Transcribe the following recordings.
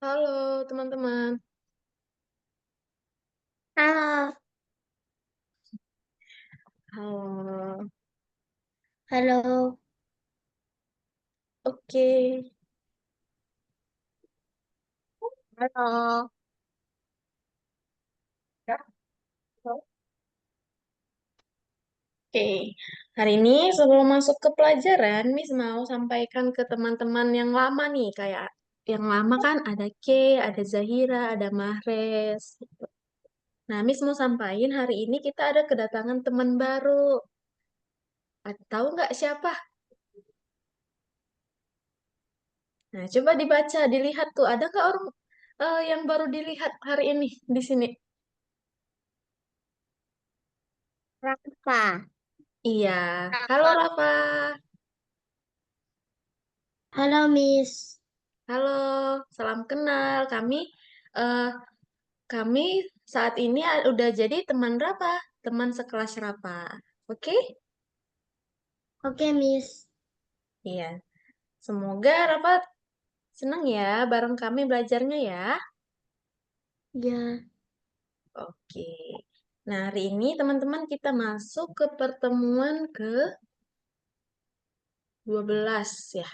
Halo teman-teman. Halo, Halo. halo, Oke. halo. Ya, oke. Hari ini sebelum masuk ke pelajaran, Miss mau sampaikan ke teman-teman yang lama nih, kayak yang lama kan ada ada Zahira, ada Mahres. Nah, Miss mau sampaikan hari ini kita ada kedatangan teman baru. Tahu nggak siapa? Nah, coba dibaca, dilihat tuh. Ada nggak orang yang baru dilihat hari ini di sini? Rafa. Iya. Halo Rafa. Halo, Miss. Halo, salam kenal. Eh, kami saat ini udah jadi teman Rafa, teman sekelas Rafa. Oke? Oke, Miss. Iya. Semoga Rafa senang ya bareng kami belajarnya ya. Ya, Oke. Nah, hari ini teman-teman kita masuk ke pertemuan ke-12 ya.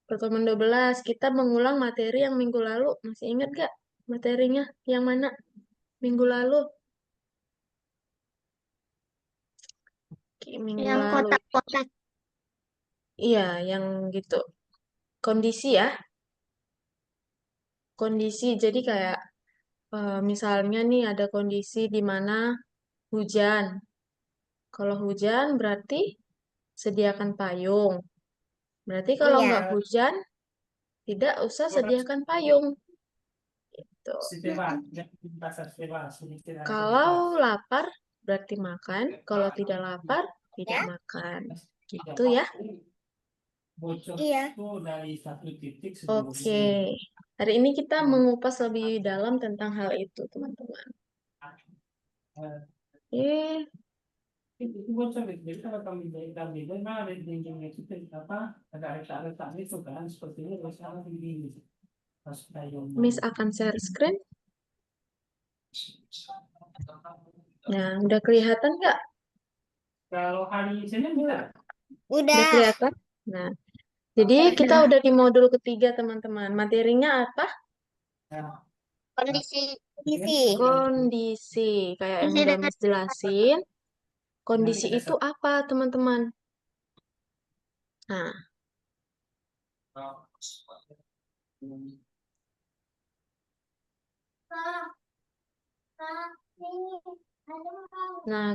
Pertemuan 12 kita mengulang materi yang minggu lalu. Masih ingat gak materinya yang mana minggu lalu? Oke, minggu yang lalu. kotak-kotak. Iya, yang gitu. Kondisi ya, kondisi. Jadi kayak misalnya nih ada kondisi di mana hujan. Kalau hujan berarti sediakan payung. Berarti kalau nggak Iya. hujan, tidak usah sediakan payung. Tuh. Kalau lapar berarti makan. Kalau tidak lapar, tidak Ya? makan. Gitu ya. Iya. Oke. Hari ini kita mengupas lebih dalam tentang hal itu, teman-teman. Eh, Miss akan share screen. Nah, udah kelihatan nggak? Udah Udah. kelihatan? Nah, jadi kita Udah. udah di modul ketiga, teman-teman. Materinya apa? Kondisi kondisi. Kondisi. Kayak yang Kondisi udah dengan Miss jelasin. Kondisi itu apa, teman-teman? Nah,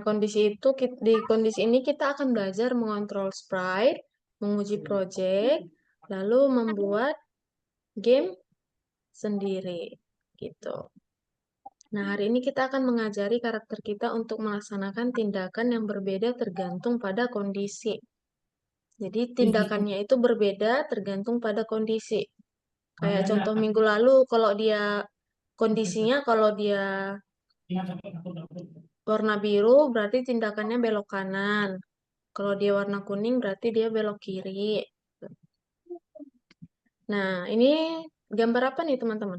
kondisi itu di kondisi ini kita akan belajar mengontrol sprite, menguji project, lalu membuat game sendiri gitu. Nah, hari ini kita akan mengajari karakter kita untuk melaksanakan tindakan yang berbeda tergantung pada kondisi. Jadi, tindakannya itu berbeda tergantung pada kondisi. Kayak contoh minggu lalu, kalau dia kondisinya, kalau dia warna biru, berarti tindakannya belok kanan. Kalau dia warna kuning, berarti dia belok kiri. Nah, ini gambar apa nih, teman-teman?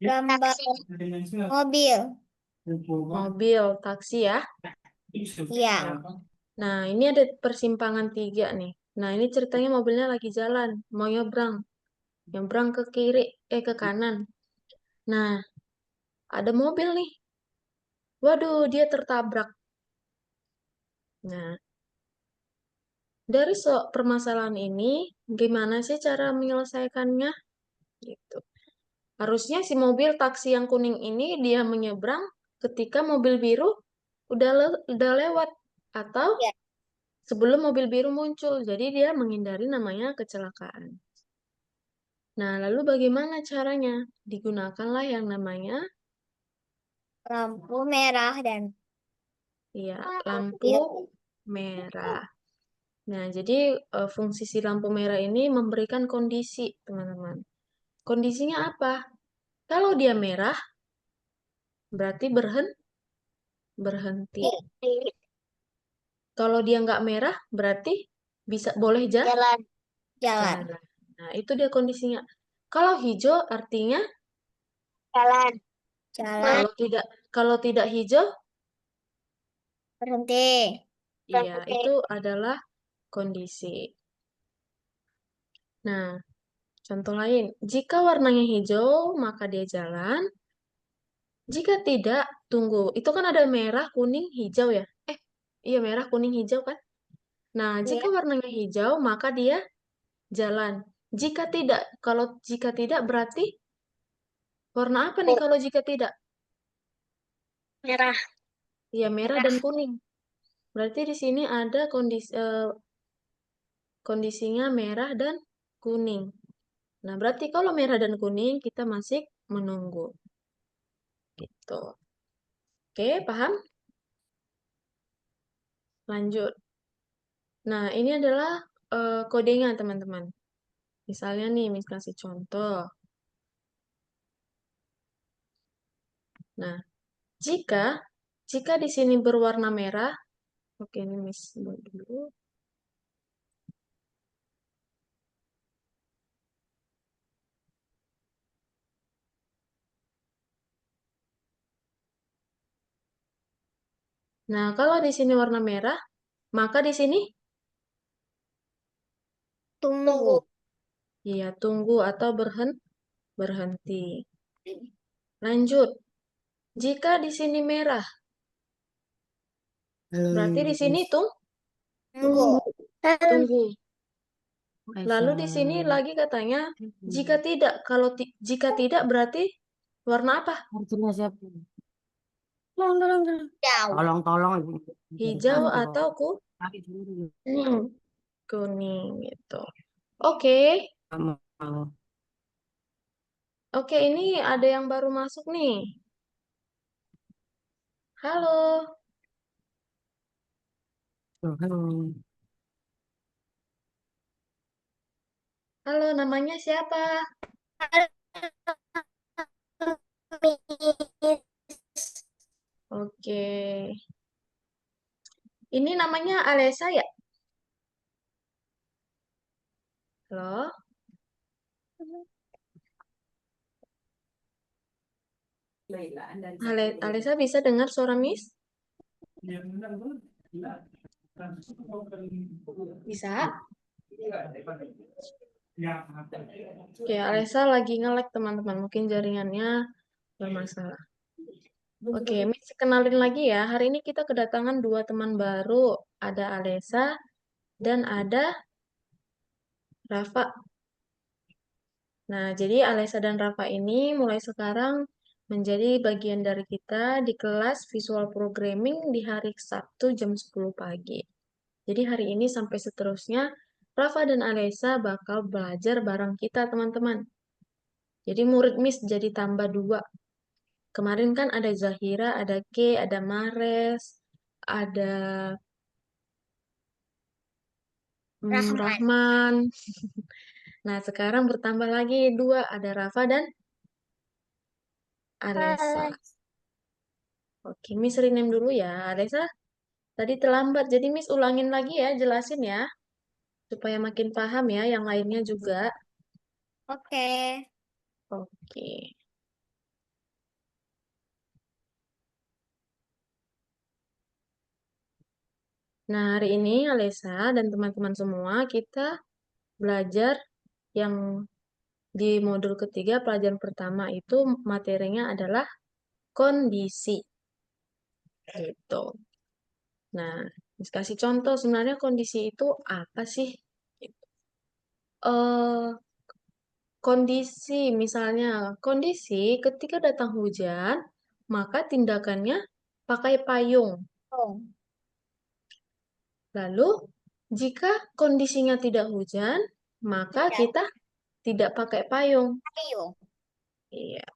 gambar mobil. Mobil, taksi ya. Iya. Nah, ini ada persimpangan tiga nih. Nah, ini ceritanya mobilnya lagi jalan, mau nyebrang. Nyebrang ke kiri, ke kanan. Nah, ada mobil nih. Waduh, dia tertabrak. Nah, dari permasalahan ini, gimana sih cara menyelesaikannya? Gitu. Harusnya si mobil taksi yang kuning ini dia menyeberang ketika mobil biru udah lewat atau Iya. sebelum mobil biru muncul. Jadi dia menghindari namanya kecelakaan. Nah, lalu bagaimana caranya? Digunakanlah yang namanya Lampu merah dan ya lampu biru. merah. Nah, jadi fungsi si lampu merah ini memberikan kondisi, teman-teman. Kondisinya apa? Kalau dia merah, berarti berhenti. Kalau dia nggak merah, berarti bisa boleh Jalan. Jalan. jalan. Nah, itu dia kondisinya. Kalau hijau artinya Jalan. Jalan. kalau tidak hijau, Berhenti. iya itu adalah kondisi. Nah, contoh lain, jika warnanya hijau, maka dia jalan. Jika tidak, tunggu. Itu kan ada merah, kuning, hijau ya? Iya merah, kuning, hijau kan? Nah, jika Iya. warnanya hijau, maka dia jalan. Jika tidak berarti warna apa nih kalau jika tidak? Merah. Ya merah dan kuning. Berarti di sini ada kondisinya merah dan kuning. Nah, berarti kalau merah dan kuning kita masih menunggu. Gitu. Oke, paham? Lanjut. Nah, ini adalah kodenya, teman-teman. Misalnya nih, Miss kasih contoh. Nah, jika jika di sini berwarna merah, oke ini Miss buat dulu. Nah, kalau di sini warna merah, maka di sini Tunggu. ya tunggu atau berhenti. Lanjut. Jika di sini merah, berarti di sini Tunggu. tunggu. Lalu di sini lagi katanya jika tidak berarti warna apa? Artinya siapa? Jauh. Tolong. Hijau atau kuning gitu. Oke. Oke, ini ada yang baru masuk nih. Halo. Halo, namanya siapa? Oke. Ini namanya Alesa ya? Halo? Alesa bisa dengar suara Miss? Bisa? Oke, Alesa lagi nge-lag teman-teman. Mungkin jaringannya bermasalah. Oke, Miss kenalin lagi ya. Hari ini kita kedatangan dua teman baru. Ada Alesa dan ada Rafa. Nah, jadi Alesa dan Rafa ini mulai sekarang menjadi bagian dari kita di kelas Visual Programming di hari Sabtu jam 10 pagi. Jadi hari ini sampai seterusnya, Rafa dan Alesa bakal belajar bareng kita, teman-teman. Jadi murid Miss jadi tambah 2. Kemarin kan ada Zahira, ada K, ada Mares, ada Rahman. Rahman. Nah, sekarang bertambah lagi 2, ada Rafa dan Alesa. Oke, Miss rename dulu ya. Alesa, tadi terlambat, jadi Miss ulangin lagi ya, jelasin ya. Supaya makin paham ya, yang lainnya juga. Oke. Oke. Nah, hari ini Alesa dan teman-teman semua kita belajar yang di modul ketiga pelajaran pertama itu materinya adalah kondisi. Gitu. Nah, Miss kasih contoh sebenarnya kondisi itu apa sih? Gitu. Kondisi misalnya, kondisi ketika datang hujan, maka tindakannya pakai payung. Oh. Lalu, jika kondisinya tidak hujan, maka kita tidak pakai payung. Payung. Iya.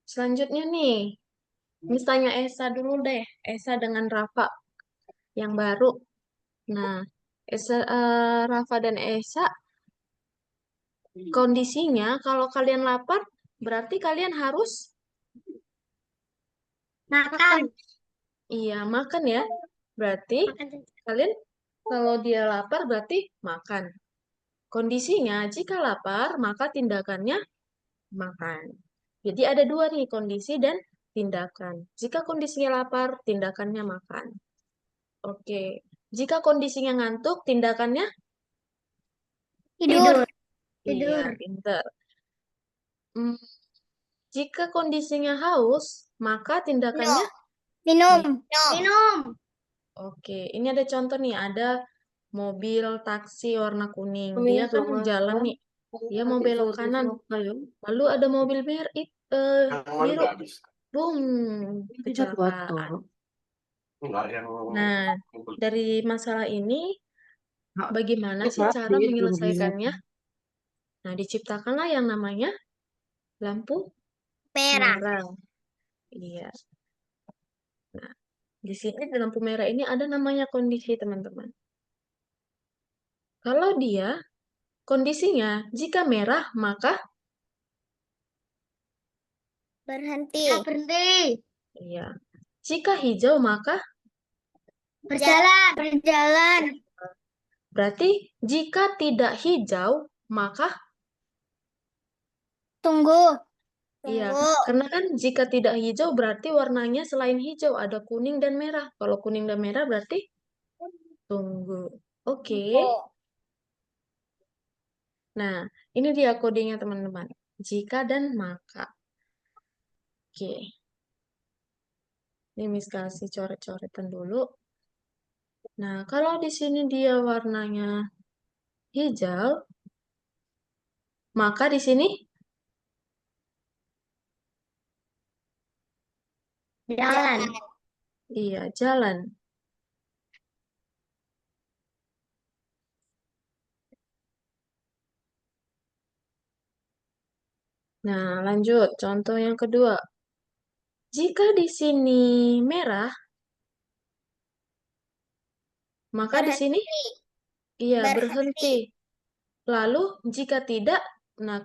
Selanjutnya nih, misalnya Esa dulu deh. Esa dengan Rafa yang baru. Nah, Rafa dan Esa, kondisinya kalau kalian lapar, berarti kalian harus Makan. iya makan ya. Berarti kalian kalau dia lapar berarti makan. Kondisinya jika lapar, maka tindakannya makan. Jadi ada dua nih, kondisi dan tindakan. Jika kondisinya lapar, tindakannya makan. Oke. Jika kondisinya ngantuk, tindakannya Tidur. iya, pinter. Hmm, jika kondisinya haus, maka tindakannya Minum. minum. Oke, ini ada contoh nih, ada mobil taksi warna kuning. Dia kan jalan nih, dia mau belok kanan. Lalu ada mobil biru, boom, kecelakaan. Nah, dari masalah ini, bagaimana sih cara menyelesaikannya? Nah, diciptakanlah yang namanya lampu Merah. merah. Iya. Nah, di sini di lampu merah ini ada namanya kondisi, teman-teman. Kalau dia kondisinya jika merah, maka Berhenti. iya. Jika hijau, maka Berjalan. Berjalan. berarti jika tidak hijau, maka Tunggu. iya. Tunggu. Karena kan jika tidak hijau berarti warnanya selain hijau ada kuning dan merah. Kalau kuning dan merah berarti tunggu. Oke. Nah, ini dia kodenya teman-teman. Jika dan maka. Oke. Ini Miss kasih coret-coretan dulu. Nah, kalau di sini dia warnanya hijau, maka di sini Jalan. iya jalan. Nah, lanjut. Contoh yang kedua. Jika di sini merah, maka di sini iya berhenti. Lalu jika tidak, nah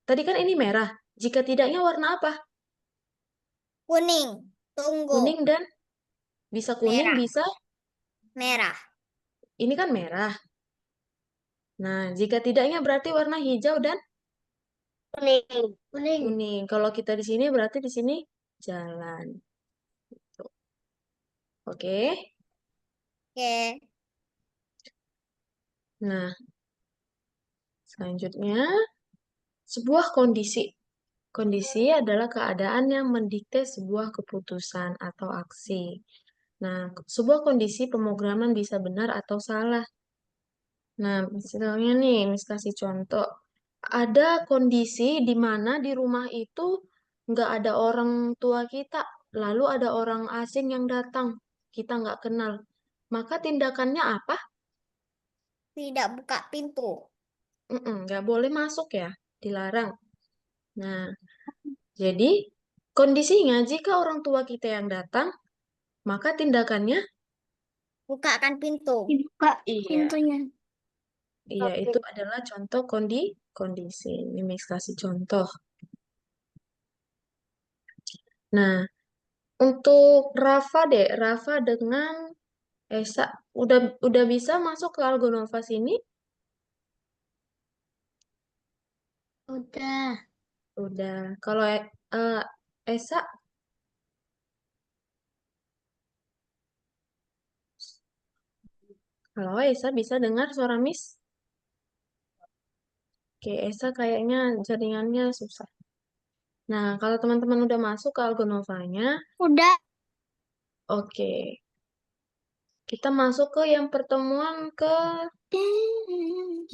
tadi kan ini merah. Jika tidaknya warna apa? Kuning. Tunggu. Kuning dan bisa kuning, Merah. bisa Merah. ini kan merah. Nah, jika tidaknya berarti warna hijau dan Kuning. Kuning. kuning. Kalau kita di sini berarti di sini jalan. Tuh. Oke. Oke. Nah, selanjutnya sebuah kondisi. Kondisi adalah keadaan yang mendikte sebuah keputusan atau aksi. Nah, sebuah kondisi pemrograman bisa benar atau salah. Nah, misalnya nih, kasih contoh. Ada kondisi di mana di rumah itu nggak ada orang tua kita, lalu ada orang asing yang datang, kita nggak kenal. Maka tindakannya apa? Tidak buka pintu. Nggak boleh masuk ya, dilarang. Nah, jadi kondisinya jika orang tua kita yang datang, maka tindakannya Bukakan pintu. dibuka iya. Pintunya. Iya, itu adalah contoh kondisi. Ini Mix kasih contoh. Nah, untuk Rafa deh, Rafa dengan Esa udah bisa masuk ke Algonova sini? Udah. Udah. Kalau Esa, kalau Esa bisa dengar suara Miss? Oke, Esa kayaknya jaringannya susah. Nah, kalau teman-teman udah masuk ke Algonovanya, Udah. oke. Kita masuk ke yang pertemuan ke 12,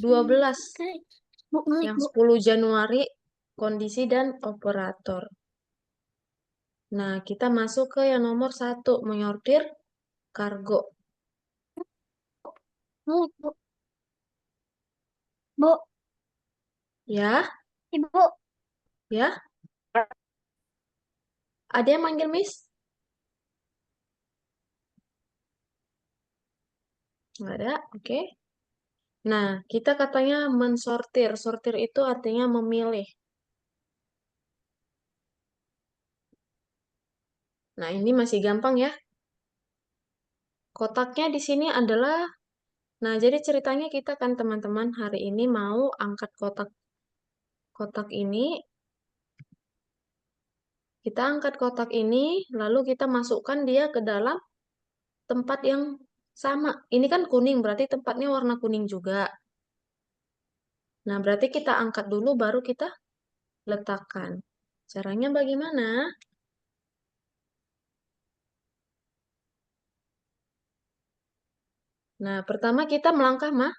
yang 10 Januari, kondisi dan operator. Nah, kita masuk ke yang nomor 1, menyortir kargo. Bu. Bu. Ya, Ibu. ya. Ada yang manggil Miss? Nggak ada, oke. Nah, kita katanya mensortir. Sortir itu artinya memilih. Nah, ini masih gampang ya. Kotaknya di sini adalah, nah jadi ceritanya kita kan teman-teman hari ini mau angkat kotak ini Kita angkat kotak ini, lalu kita masukkan dia ke dalam tempat yang sama. Ini kan kuning, berarti tempatnya warna kuning juga. Nah, berarti kita angkat dulu, baru kita letakkan. Caranya bagaimana? Nah, pertama kita melangkah, mah.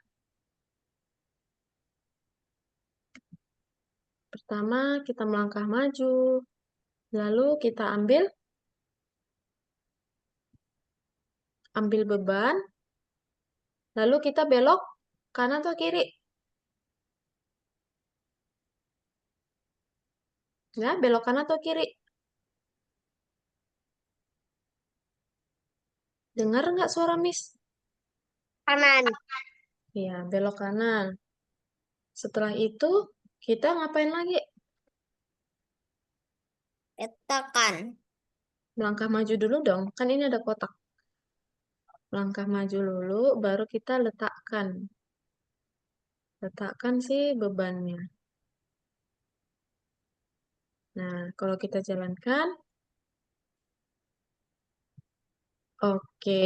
Pertama kita melangkah maju, lalu kita ambil beban, lalu kita belok kanan atau kiri? Ya, belok kanan atau kiri? Dengar nggak suara Miss? Kanan. Ya, belok kanan. Setelah itu, kita ngapain lagi? Letakkan. Melangkah maju dulu dong, kan ini ada kotak. Melangkah maju dulu, baru kita letakkan. Letakkan sih bebannya. Nah, kalau kita jalankan, oke.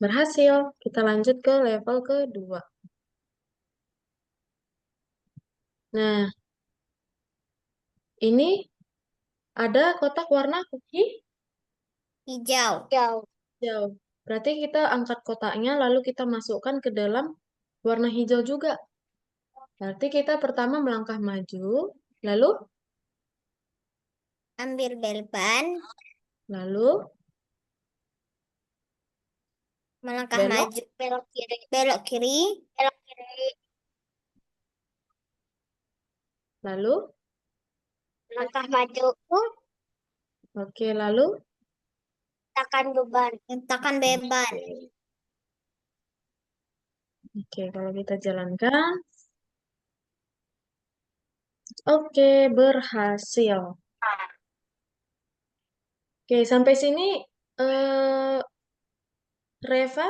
Berhasil. Kita lanjut ke level kedua. Nah, ini ada kotak warna Hijau. hijau. Berarti kita angkat kotaknya, lalu kita masukkan ke dalam warna hijau juga. Berarti kita pertama melangkah maju, lalu Ambil beban. lalu Melangkah belok, maju. Belok kiri. Belok kiri. Belok kiri. lalu Melangkah maju. oke, lalu Letakkan beban. Letakkan beban. oke. Oke, kalau kita jalankan, oke, berhasil. Oke, sampai sini eh, Reva,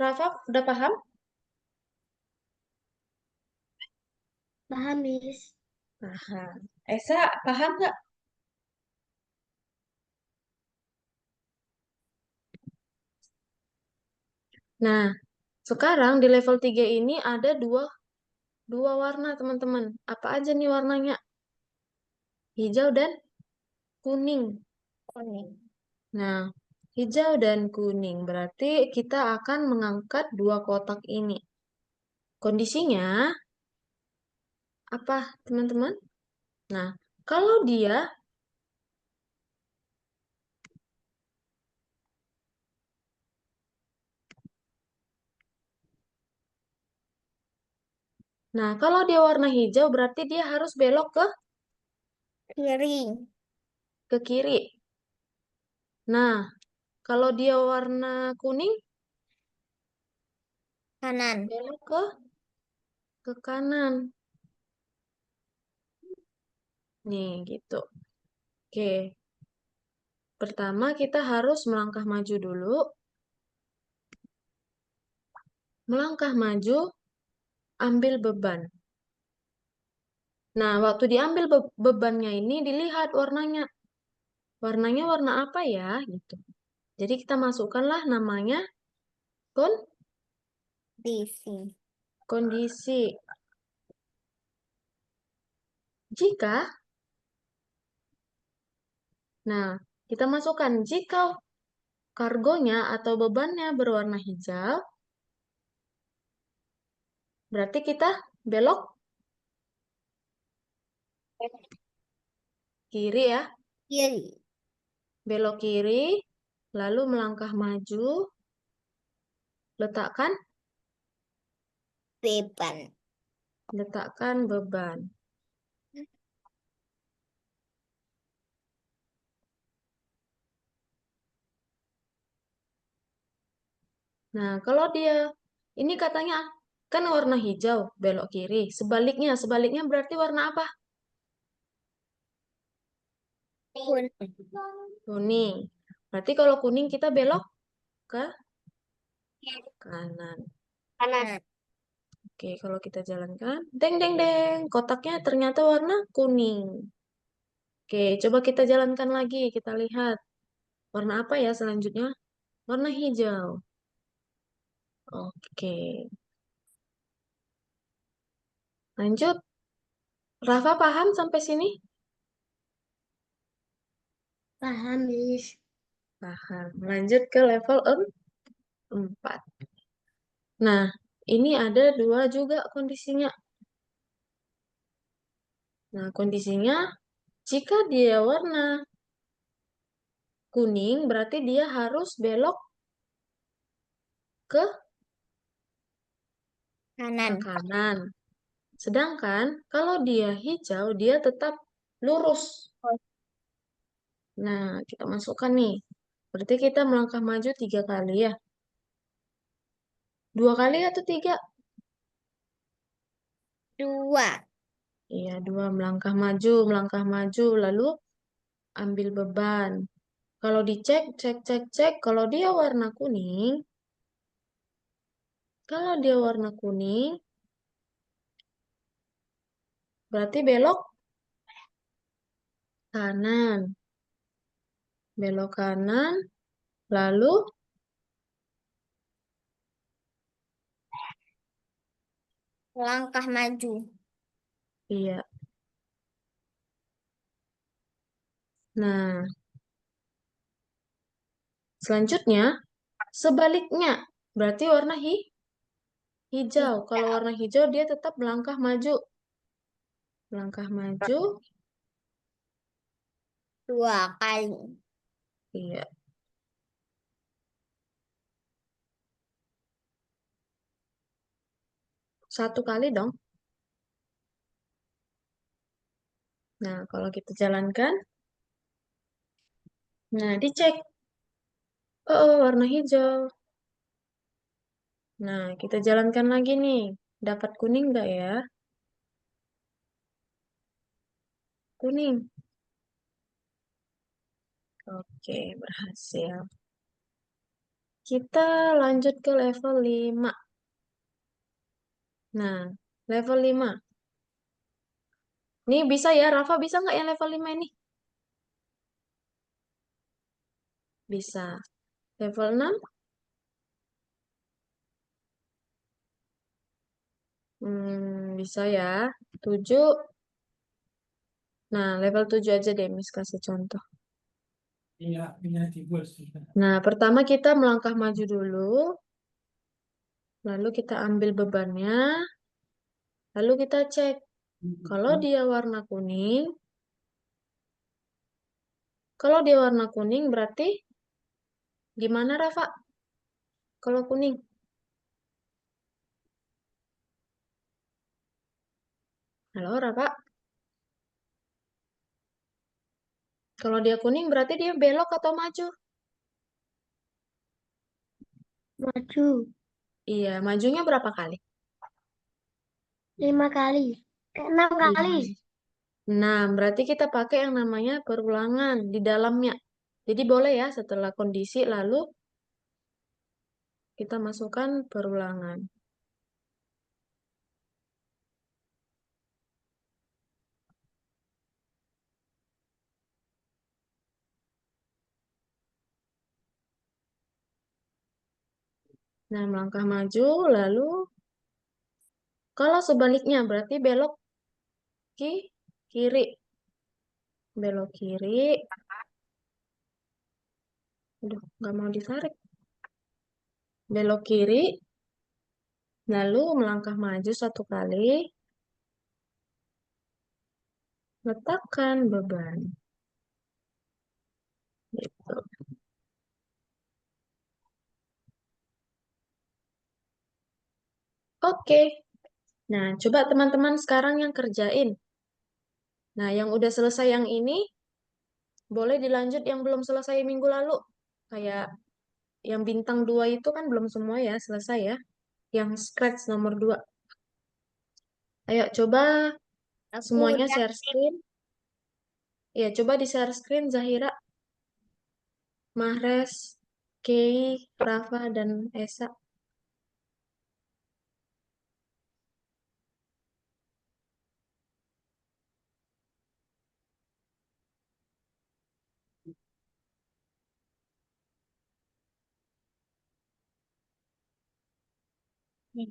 Rafa udah paham? Paham, Miss. Paham. Esa, paham nggak? Nah, sekarang di level 3 ini ada dua warna, teman-teman. Apa aja nih warnanya? Hijau dan kuning. Kuning. Nah, hijau dan kuning berarti kita akan mengangkat dua kotak ini. Kondisinya apa, teman-teman? Nah, kalau dia Nah, kalau dia warna hijau berarti dia harus belok Kiri. ke kiri. Nah, kalau dia warna kuning Kanan. belok ke kanan. Nih, gitu. Oke. Pertama kita harus melangkah maju dulu. Melangkah maju, ambil beban. Nah, waktu diambil bebannya ini dilihat warnanya. Warnanya warna apa ya? Gitu. Jadi kita masukkanlah namanya Kondisi. kondisi. Jika, nah, kita masukkan jika kargonya atau bebannya berwarna hijau, berarti kita belok kiri ya. Kiri. Belok kiri, lalu melangkah maju, letakkan Beban. letakkan beban. Nah, kalau dia ini katanya kan warna hijau, belok kiri. Sebaliknya berarti warna apa? Kuning. Kuning. Berarti kalau kuning kita belok ke kanan. Kanan. Oke, kalau kita jalankan, deng deng deng, kotaknya ternyata warna kuning. Oke, coba kita jalankan lagi. Kita lihat warna apa ya selanjutnya? Warna hijau. Oke, lanjut. Rafa paham sampai sini? Paham, Miss. Paham. Lanjut ke level 4. Nah, ini ada dua juga kondisinya. Nah, kondisinya jika dia warna kuning, berarti dia harus belok ke Kanan. kanan. Sedangkan kalau dia hijau, dia tetap lurus. Nah, kita masukkan nih. Berarti kita melangkah maju 3 kali ya. 2 kali atau 3? 2. Iya, 2 melangkah maju, lalu ambil beban. Kalau dicek, cek, cek, cek, kalau dia warna kuning, berarti belok kanan. Belok kanan, lalu, Langkah maju. iya. Nah, selanjutnya, sebaliknya, berarti warna hijau. Kalau warna hijau, dia tetap melangkah maju. Melangkah maju, 2 kali. iya. 1 kali dong. Nah, kalau kita jalankan, nah dicek. Oh, warna hijau. Nah, kita jalankan lagi nih. Dapat kuning nggak ya? Kuning. Oke, berhasil. Kita lanjut ke level 5. Nah, level 5. Nih bisa ya, Rafa bisa nggak yang level 5 ini? Bisa. Level 6? Bisa ya. 7. Nah, level 7 aja deh, Miss kasih contoh. Nah, pertama kita melangkah maju dulu, lalu kita ambil bebannya, lalu kita cek. Kalau dia warna kuning, berarti gimana, Rafa? Kalau kuning. Halo, Rafa. Kalau dia kuning berarti dia belok atau maju? Maju. Iya, majunya berapa kali? 5 kali. 6 kali. 6. Berarti kita pakai yang namanya perulangan di dalamnya. Jadi boleh ya setelah kondisi lalu kita masukkan perulangan. Nah, melangkah maju lalu kalau sebaliknya berarti belok kiri. Belok kiri. Aduh, nggak mau ditarik. Belok kiri, lalu melangkah maju 1 kali, letakkan beban. Gitu. Oke. Nah, coba teman-teman sekarang yang kerjain. Nah, yang udah selesai yang ini, boleh dilanjut yang belum selesai minggu lalu. Kayak yang bintang 2 itu kan belum semua ya, selesai ya. Yang scratch nomor 2. Ayo, coba Aku semuanya udah. share screen. Ya, coba di share screen Zahira, Mahres, Kei, Rafa, dan Esa. Ya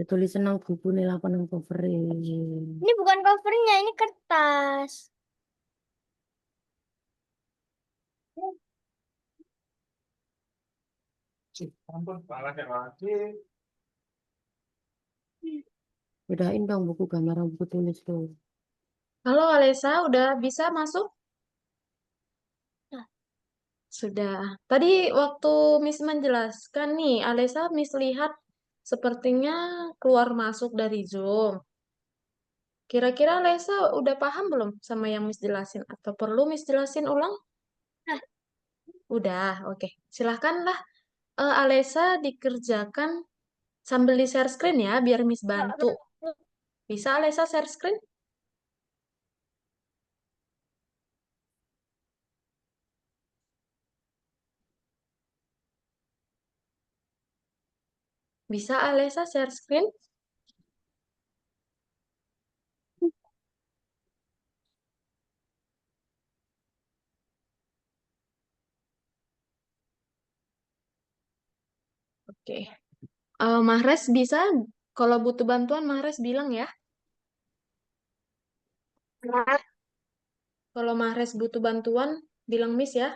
tulisan nang buku nih lah nang cover. Ini bukan covernya, ini kertas. Bedain dong buku gambar sama buku tulis tuh. Halo Alesa, udah bisa masuk? Nah. Sudah. Tadi waktu Miss menjelaskan nih, Alesa Miss lihat sepertinya keluar masuk dari Zoom. Kira-kira Alesa udah paham belum sama yang Miss jelasin? Atau perlu Miss jelasin ulang? Nah. Udah, oke. Silahkanlah Alesa dikerjakan sambil di-share screen ya, biar Miss bantu. Bisa Alesa share screen? Bisa Alesa share screen? Oke. Mahres bisa, kalau butuh bantuan Mahres bilang ya. Kalau Mahres butuh bantuan, bilang Miss ya.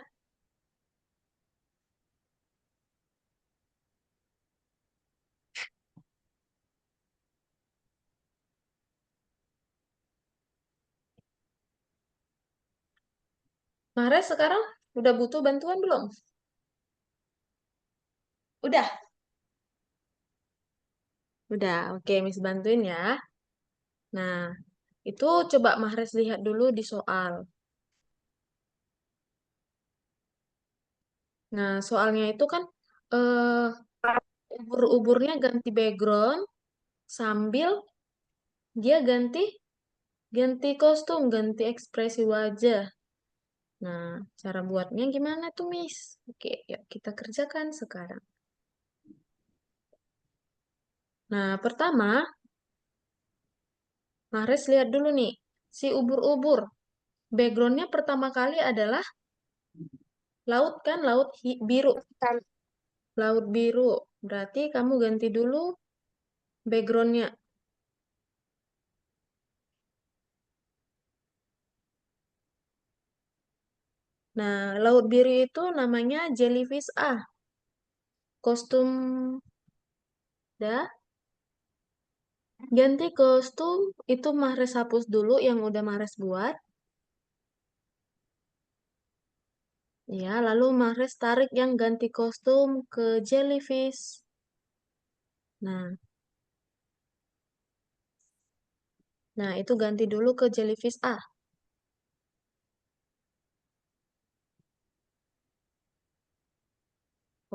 Mares sekarang udah butuh bantuan belum? Udah? Udah, oke, Miss bantuin ya. Nah, itu coba Mahrez lihat dulu di soal. Nah, soalnya itu kan eh ubur-uburnya ganti background sambil dia ganti ganti kostum, ganti ekspresi wajah. Nah, cara buatnya gimana tuh, Miss? Oke, yuk kita kerjakan sekarang. Nah, pertama, Mahrez lihat dulu nih, si ubur-ubur. Backgroundnya pertama kali adalah laut kan, laut biru. Kan. Laut biru. Berarti kamu ganti dulu backgroundnya. Nah, laut biru itu namanya jellyfish A. Kostum dah. Ganti kostum itu Mahrez hapus dulu yang udah Mahrez buat. Ya, lalu Mahrez tarik yang ganti kostum ke jellyfish. Nah, nah itu ganti dulu ke jellyfish A.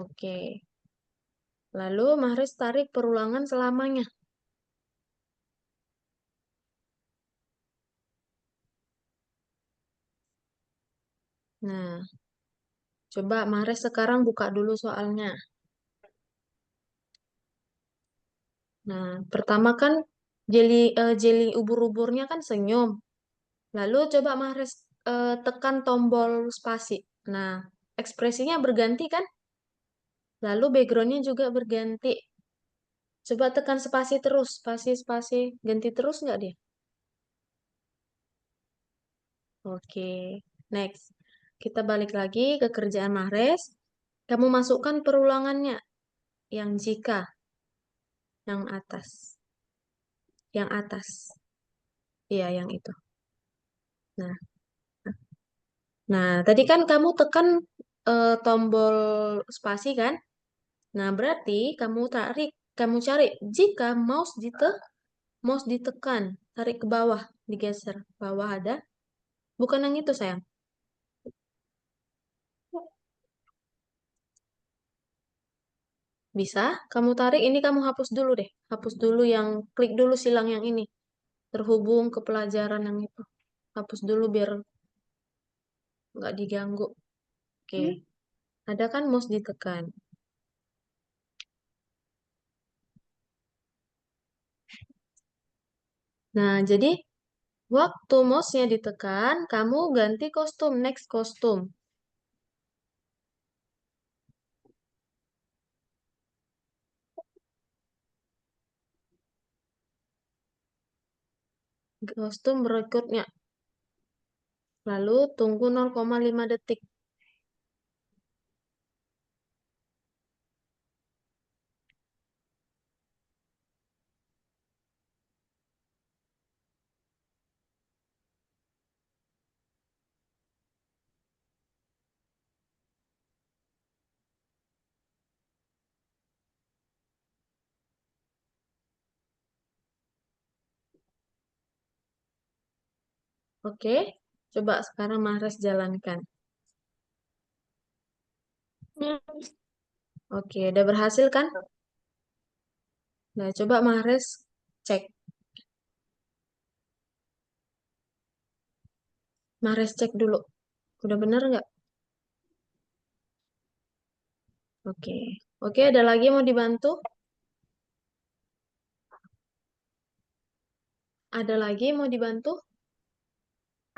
Oke. Lalu Mahrez tarik perulangan selamanya. Nah, coba Mahrez sekarang buka dulu soalnya. Nah, pertama kan jelly ubur-uburnya kan senyum. Lalu coba Mahrez tekan tombol spasi. Nah, ekspresinya berganti kan? Lalu backgroundnya juga berganti. Coba tekan spasi terus, spasi, ganti terus nggak dia? Oke, next. Kita balik lagi ke kerjaan Mahrez. Kamu masukkan perulangannya, yang jika, yang atas. Yang atas. Iya, yang itu. Nah, nah, tadi kan kamu tekan tombol spasi kan? Nah, berarti kamu cari jika mouse ditekan, tarik ke bawah, digeser. Bawah ada. Bukan yang itu, sayang. Bisa, kamu tarik, ini kamu hapus dulu deh. Hapus dulu yang, klik dulu silang yang ini. Terhubung ke pelajaran yang itu. Hapus dulu biar nggak diganggu. Oke, ada kan mouse ditekan. Nah, jadi waktu mouse-nya ditekan, kamu ganti kostum, next kostum. Kostum berikutnya. Lalu tunggu 0,5 detik. Oke, coba sekarang Mahrez jalankan. Oke, udah berhasil kan? Nah, coba Mahrez cek. Mahrez cek dulu. Udah bener nggak? Oke. Oke, ada lagi mau dibantu? Ada lagi mau dibantu?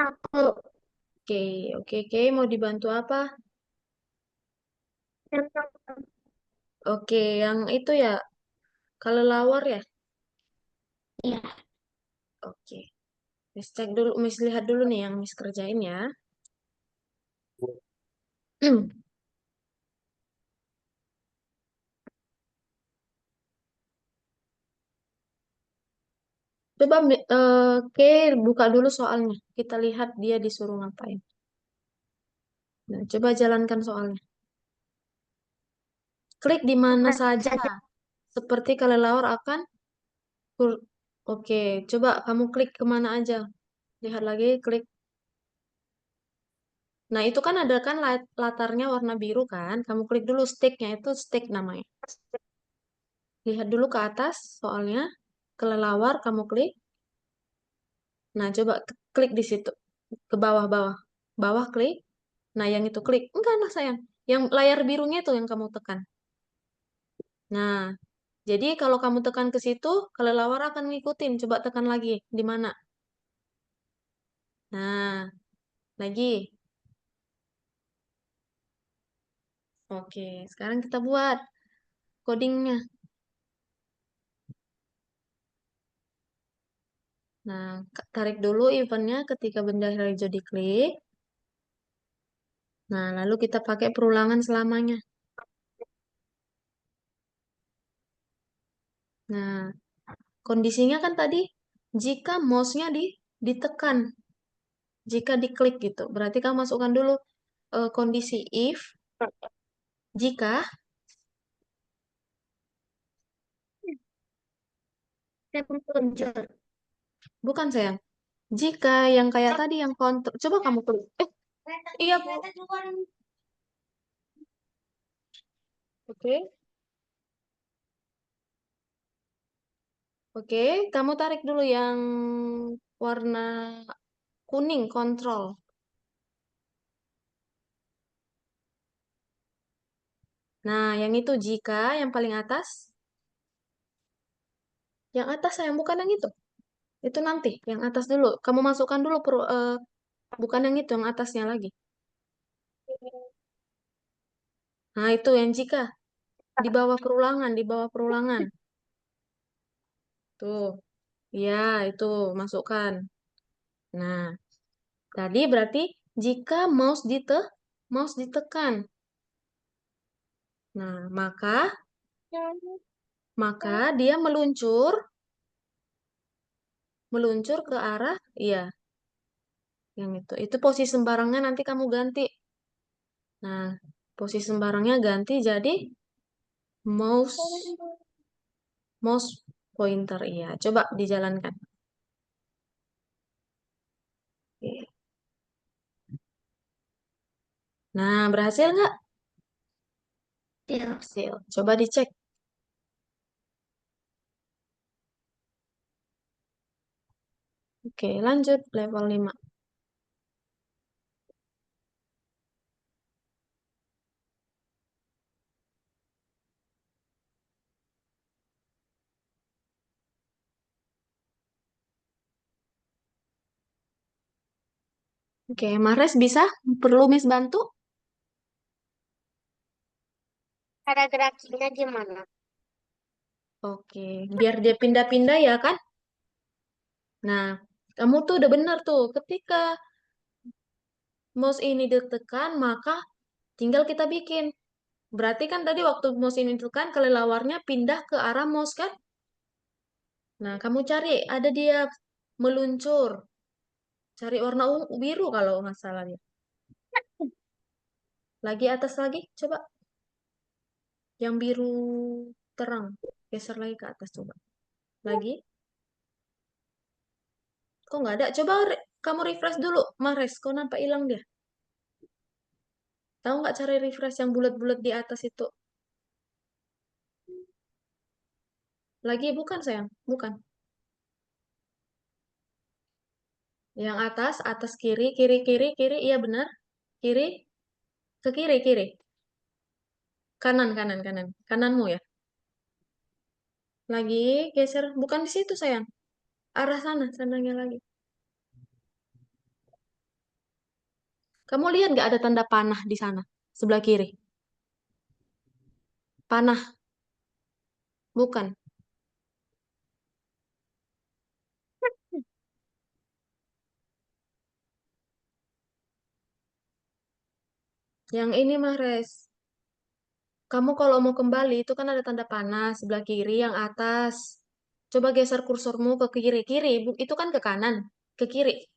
Aku. Oke, oke. Mau dibantu apa? Oke, yang itu ya, kelelawar ya? Iya. Oke. Miss cek dulu, Miss lihat dulu nih yang Miss kerjain ya. Coba buka dulu soalnya. Kita lihat dia disuruh ngapain. Nah, coba jalankan soalnya. Klik di mana saja. Seperti kelelawar akan Oke, coba kamu klik kemana aja. Lihat lagi, klik. Nah, itu kan ada kan latarnya warna biru kan. Kamu klik dulu sticknya, itu stick namanya. Lihat dulu ke atas soalnya. Kelelawar, kamu klik. Nah, coba klik di situ. Ke bawah-bawah. Bawah klik. Nah, yang itu klik. Enggak lah sayang. Yang layar birunya itu yang kamu tekan. Nah, jadi kalau kamu tekan ke situ, kelelawar akan ngikutin. Coba tekan lagi. Di mana? Nah, lagi. Oke, sekarang kita buat codingnya. Nah, tarik dulu eventnya ketika benda hijau diklik. Nah, lalu kita pakai perulangan selamanya. Nah, kondisinya kan tadi jika mouse-nya ditekan, jika diklik gitu. Berarti kamu masukkan dulu kondisi if jika bukan sayang. Jika yang kayak tadi yang kontrol, coba kamu klik. Iya, Bu. Oke. Oke, kamu tarik dulu yang warna kuning kontrol. Nah, yang itu jika yang paling atas. Yang atas sayang, bukan yang itu. Itu nanti, yang atas dulu. Kamu masukkan dulu bukan yang itu, yang atasnya lagi. Nah, itu yang jika di bawah perulangan, di bawah perulangan. Tuh. Ya, itu masukkan. Nah, tadi berarti jika mouse ditekan. Nah, maka dia meluncur ke arah iya, yang itu. Itu posisi sembarangnya nanti kamu ganti. Nah, posisi sembarangnya ganti jadi mouse mouse pointer iya. Coba dijalankan. Oke. Nah, berhasil nggak? Berhasil. Coba dicek. Oke, lanjut level 5. Oke, Mares bisa? Perlu Miss bantu? Cara gerakinya gimana? Oke, biar dia pindah-pindah ya kan? Nah, kamu tuh udah benar tuh. Ketika mouse ini ditekan, maka tinggal kita bikin. Berarti kan tadi waktu mouse ini ditekan, kelelawarnya pindah ke arah mouse kan? Nah, kamu cari, ada dia meluncur. Cari warna biru kalau nggak salah dia. Lagi atas lagi, coba. Yang biru terang. Geser lagi ke atas, coba. Lagi. Kok nggak ada? Coba kamu refresh dulu, Mares. Kok nampak hilang dia? Tahu nggak cara refresh yang bulat-bulat di atas itu? Lagi bukan sayang, bukan. Yang atas, atas kiri, kiri, kiri, kiri. Iya benar. Kiri, ke kiri, kiri. Kanan, kanan, kanan. Kananmu ya. Lagi geser, bukan di situ sayang. Arah sana, sananya lagi. Kamu lihat nggak ada tanda panah di sana, sebelah kiri? Panah, bukan. Yang ini Mares. Kamu kalau mau kembali itu kan ada tanda panah sebelah kiri yang atas. Coba geser kursormu ke kiri. Kiri, itu kan ke kanan. Ke kiri.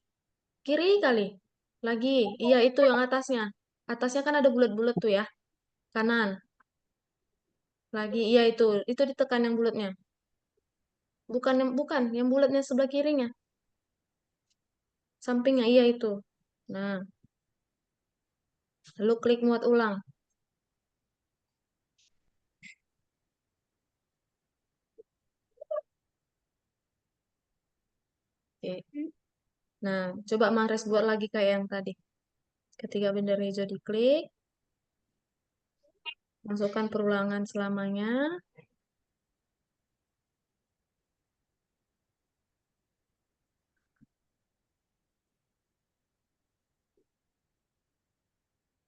Kiri kali. Lagi. Iya, itu yang atasnya. Atasnya kan ada bulat-bulat tuh ya. Kanan. Lagi, iya itu ditekan yang bulatnya. Bukan, yang bulatnya sebelah kirinya. Sampingnya, iya itu. Nah, lalu klik muat ulang. Oke. Nah, coba Mares buat lagi kayak yang tadi. Ketika bendera hijau diklik, masukkan perulangan selamanya.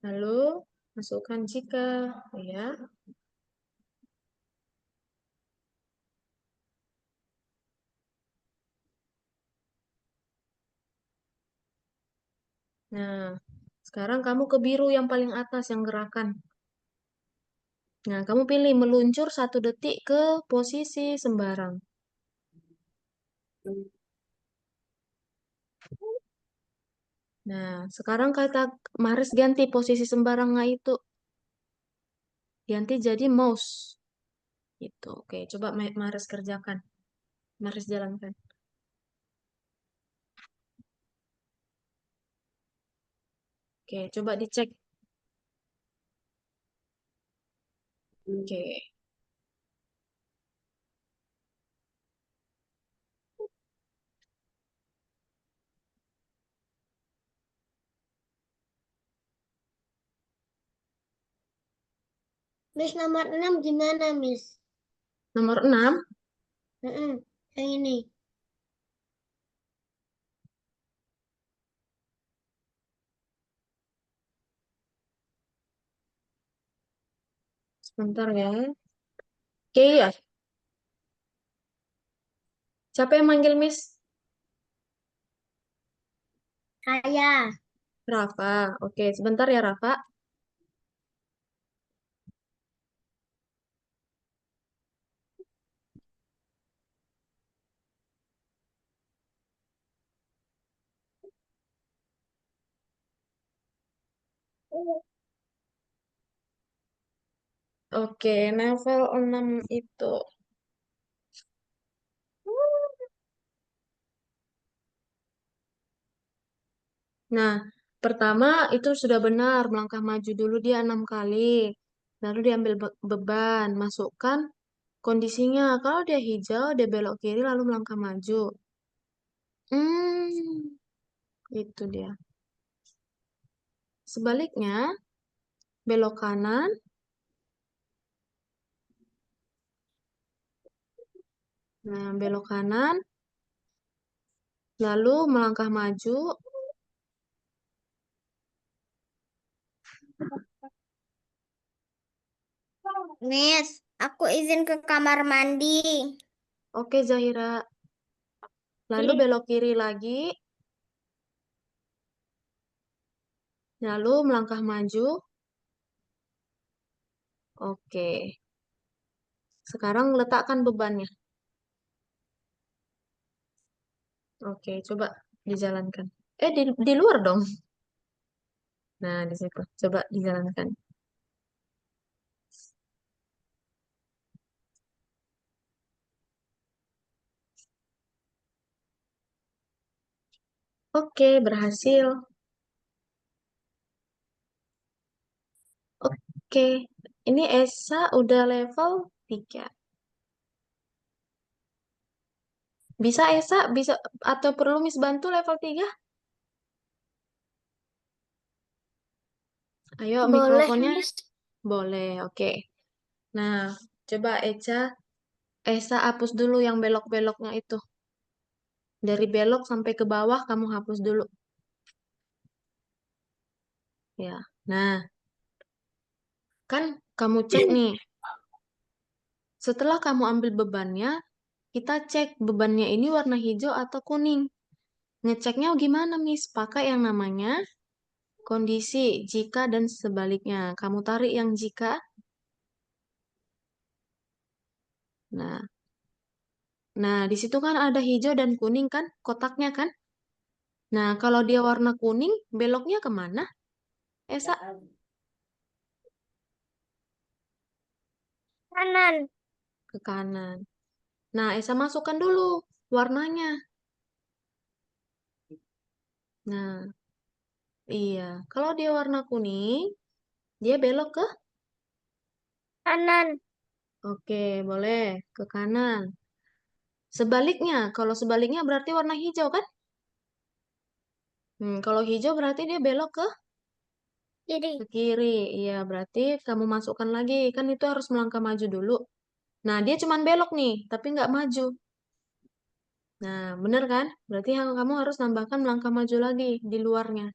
Lalu masukkan jika, ya. Nah, sekarang kamu ke biru yang paling atas yang gerakan. Nah, kamu pilih meluncur 1 detik ke posisi sembarang. Nah, sekarang kata Maris ganti posisi sembarangnya itu. Ganti jadi mouse. Gitu. Oke, coba Maris kerjakan. Maris jalankan. Oke, coba dicek. Oke. Miss nomor 6 gimana, Miss? Nomor 6. Yang ini. Sebentar ya. Oke ya. Siapa yang manggil Miss? Saya. Rafa. Oke, sebentar ya Rafa. Oke, level 6 itu. Nah, pertama itu sudah benar, melangkah maju dulu dia 6 kali. Lalu diambil beban, masukkan kondisinya. Kalau dia hijau, dia belok kiri lalu melangkah maju. Hmm, itu dia. Sebaliknya, belok kanan, nah belok kanan, lalu melangkah maju. Miss, aku izin ke kamar mandi. Oke, Zahira. Lalu belok kiri lagi, lalu melangkah maju. Oke. Sekarang letakkan bebannya. Oke, coba dijalankan. Di luar dong. Nah, di situ. Coba dijalankan. Oke, berhasil. Oke, ini Esa udah level 3. Bisa Esa? Bisa atau perlu Miss bantu level 3? Ayo Boleh, mikrofonnya. Miss. Boleh, oke. Nah, coba Esa hapus dulu yang belok-beloknya itu. Dari belok sampai ke bawah kamu hapus dulu. Ya. Nah, kan kamu cek nih. Setelah kamu ambil bebannya, kita cek bebannya ini warna hijau atau kuning. Ngeceknya gimana, Miss? Pakai yang namanya kondisi jika dan sebaliknya. Kamu tarik yang jika. Nah, nah di situ kan ada hijau dan kuning kan, kotaknya kan? Nah, kalau dia warna kuning, beloknya kemana? Esa, Kanan. ke kanan. Nah, Esa masukkan dulu warnanya. Nah, iya. Kalau dia warna kuning, dia belok ke? Kanan. Oke, boleh. Ke kanan. Sebaliknya, kalau sebaliknya berarti warna hijau kan? Kalau hijau berarti dia belok ke Kiri. kiri. Iya, berarti kamu masukkan lagi. Kan itu harus melangkah maju dulu. Nah, dia cuman belok nih, tapi nggak maju. Nah, bener kan? Berarti kamu harus nambahkan melangkah maju lagi di luarnya.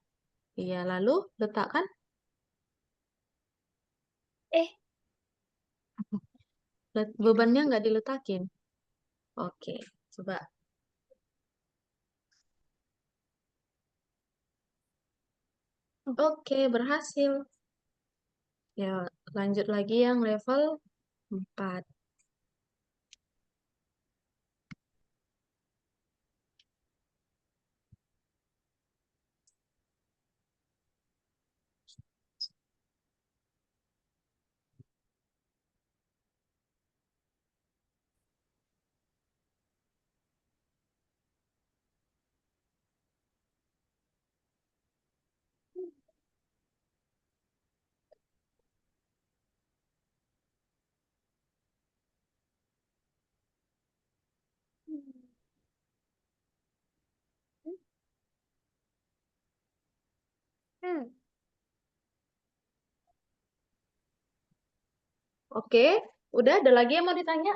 Iya, lalu letakkan. Eh, Bebannya nggak diletakin. Oke, coba. Oke, berhasil. Ya, lanjut lagi yang level 4. hmm. Oke, udah ada lagi yang mau ditanya?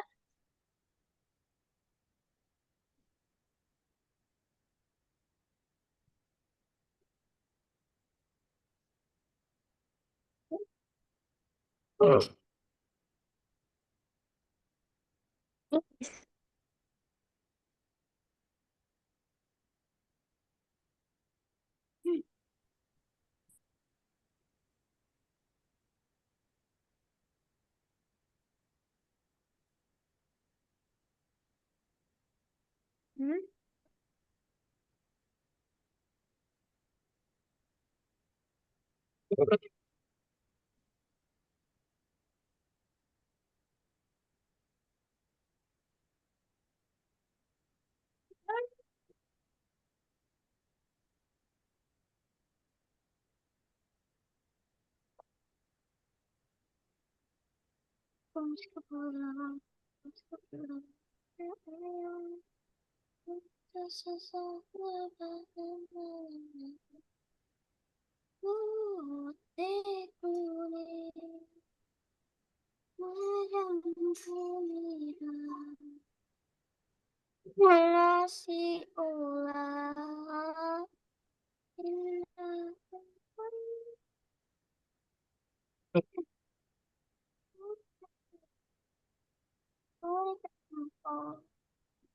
Hmm? Masih ulang indah.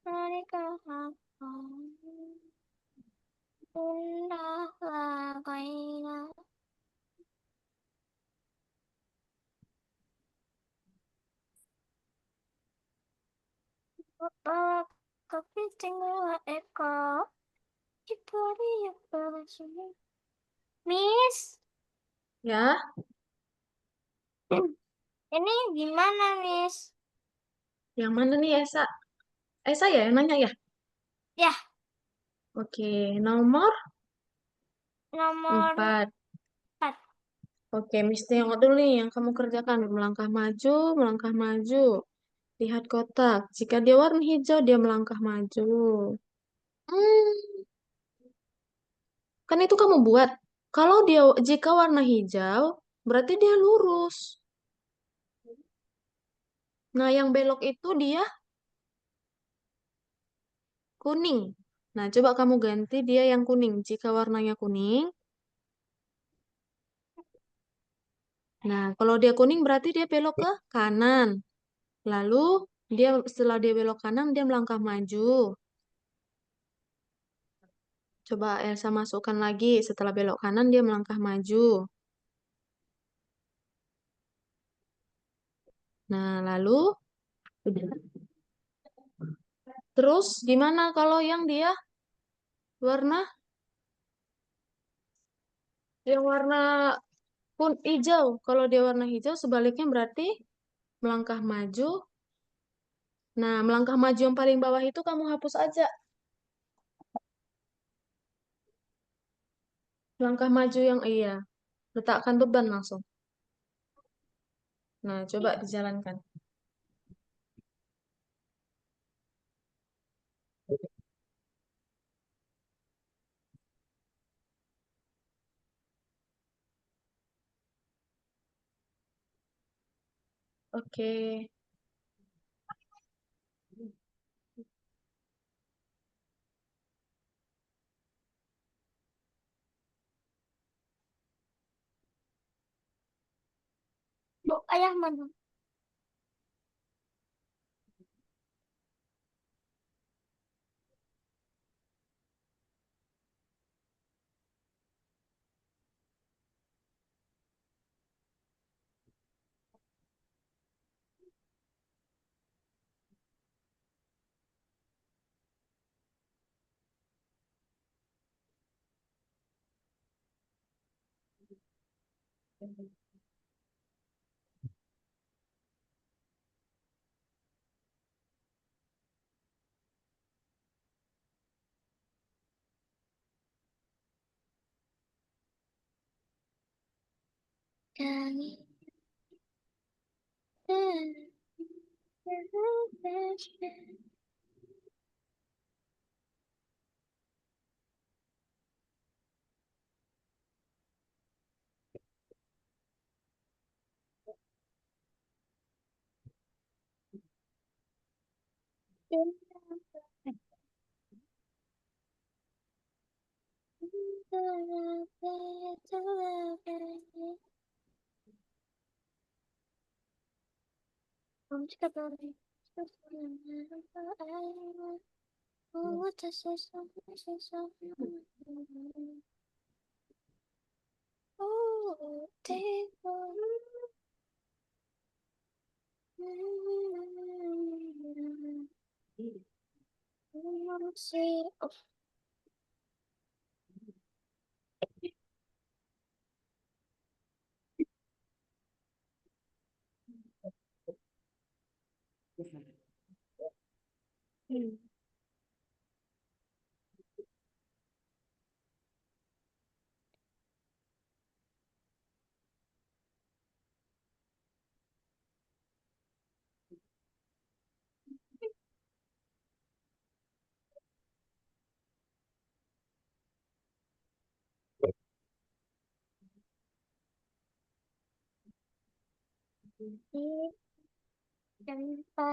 Mereka indahlah kailah. Bawa kepiting dua ekor. Cipori ya bersumi. Miss, Ya, ini gimana, Miss? yang mana nih Esa? Esa ya yang nanya ya? Ya, Oke, nomor nomor 4. 4. Oke, Miss tengok dulu nih yang kamu kerjakan. Melangkah maju, melangkah maju. Lihat kotak. Jika dia warna hijau, dia melangkah maju. Hmm, kan itu kamu buat. Kalau dia jika warna hijau, berarti dia lurus. Nah, yang belok itu dia kuning. Nah, coba kamu ganti dia yang kuning. Jika warnanya kuning, nah kalau dia kuning berarti dia belok ke kanan. Lalu dia setelah dia belok kanan, dia melangkah maju. Coba Elsa masukkan lagi. Setelah belok kanan, dia melangkah maju. Nah, lalu terus gimana kalau yang dia warna yang warna Pun hijau. Kalau dia warna hijau, sebaliknya berarti melangkah maju. Nah, melangkah maju yang paling bawah itu kamu hapus aja. Melangkah maju yang iya. Letakkan beban langsung. Nah, coba dijalankan. Oke. Bu, ayah mana? Kami. Om cakap apa? Oh, sesuatu. Oh, Jangan lupa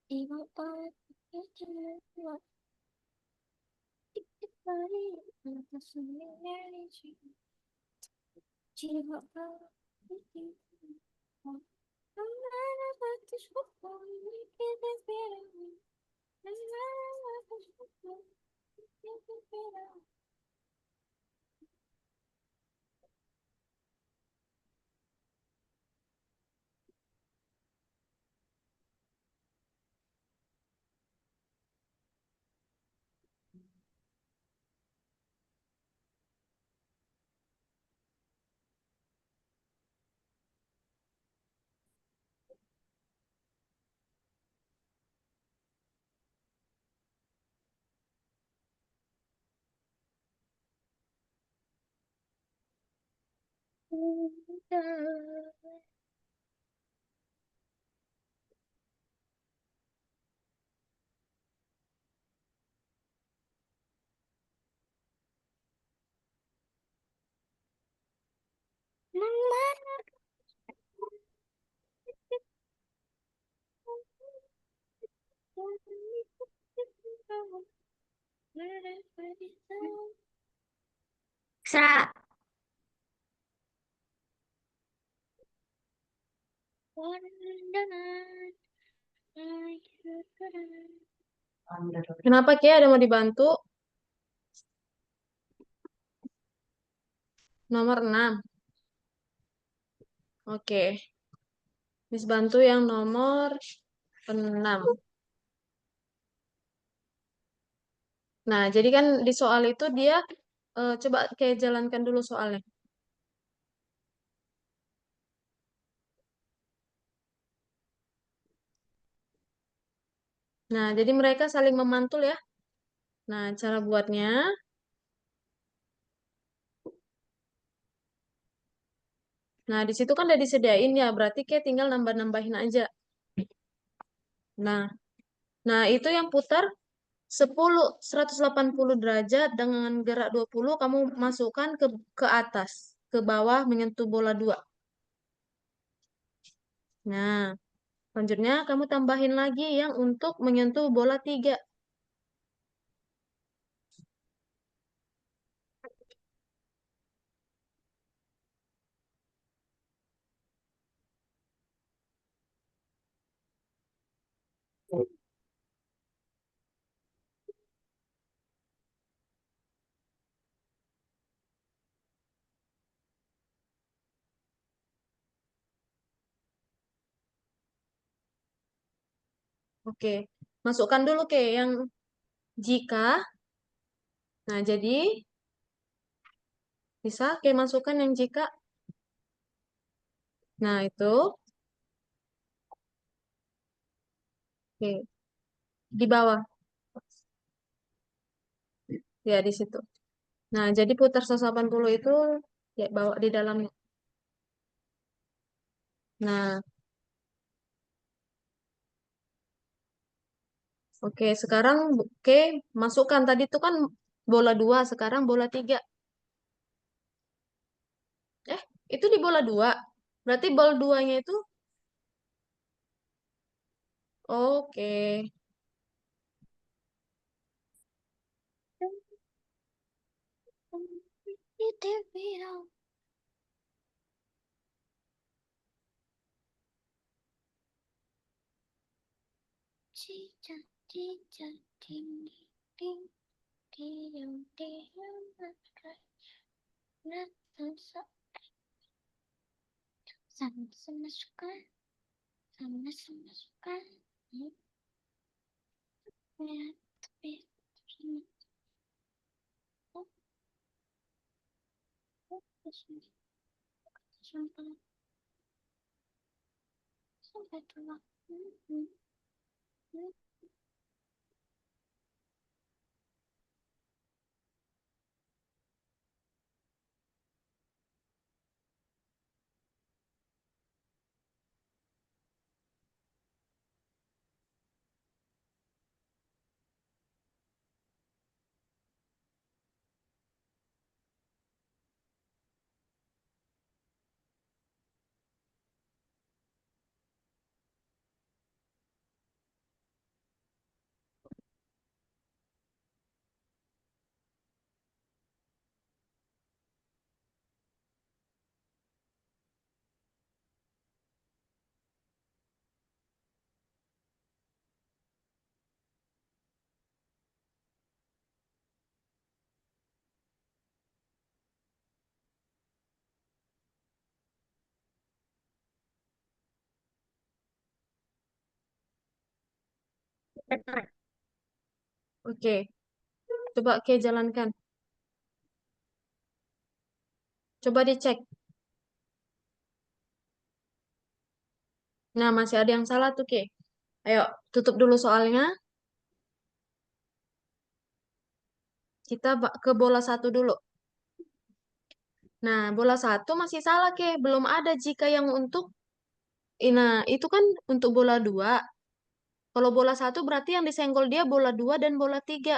dimakan Sa. Kenapa, Ki? Ada mau dibantu? Nomor 6. Oke. Miss bantu yang nomor 6. Nah, jadi kan di soal itu dia coba kayak jalankan dulu soalnya. Nah, jadi mereka saling memantul ya. Nah, cara buatnya, nah di situ kan udah disediain ya, berarti kayak tinggal nambah-nambahin aja. Nah, nah itu yang putar 180 derajat dengan gerak 20 kamu masukkan ke atas, ke bawah menyentuh bola 2. Nah, selanjutnya kamu tambahin lagi yang untuk menyentuh bola 3. Oke, masukkan dulu ke yang jika. Nah, jadi bisa kayak masukkan yang jika. Nah, itu oke, di bawah. Ya, di situ. Nah, jadi putar 180 itu ya bawa di dalamnya. Nah, oke, sekarang oke, masukkan tadi itu kan bola 2, sekarang bola 3. Eh, itu di bola 2. Berarti bola 2-nya itu oke. Sama-sama suka, sama-sama suka. Ya, tapi sampai tua. Oke, coba Oke jalankan. Coba dicek. Nah, masih ada yang salah tuh, Ke. Ayo, tutup dulu soalnya. Kita ke bola 1 dulu. Nah, bola 1 masih salah, Ke. Belum ada jika yang untuk. Nah, itu kan untuk bola 2. Kalau bola 1 berarti yang disenggol dia bola 2 dan bola 3.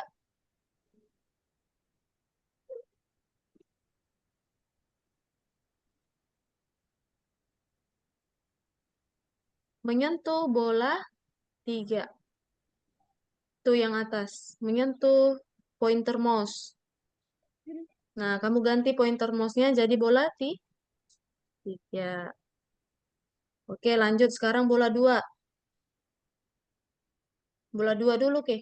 Menyentuh bola 3. Tuh yang atas. Menyentuh pointer mouse. Nah, kamu ganti pointer mouse-nya jadi bola 3. Oke, lanjut. Sekarang bola 2. Bola 2 dulu, Ke.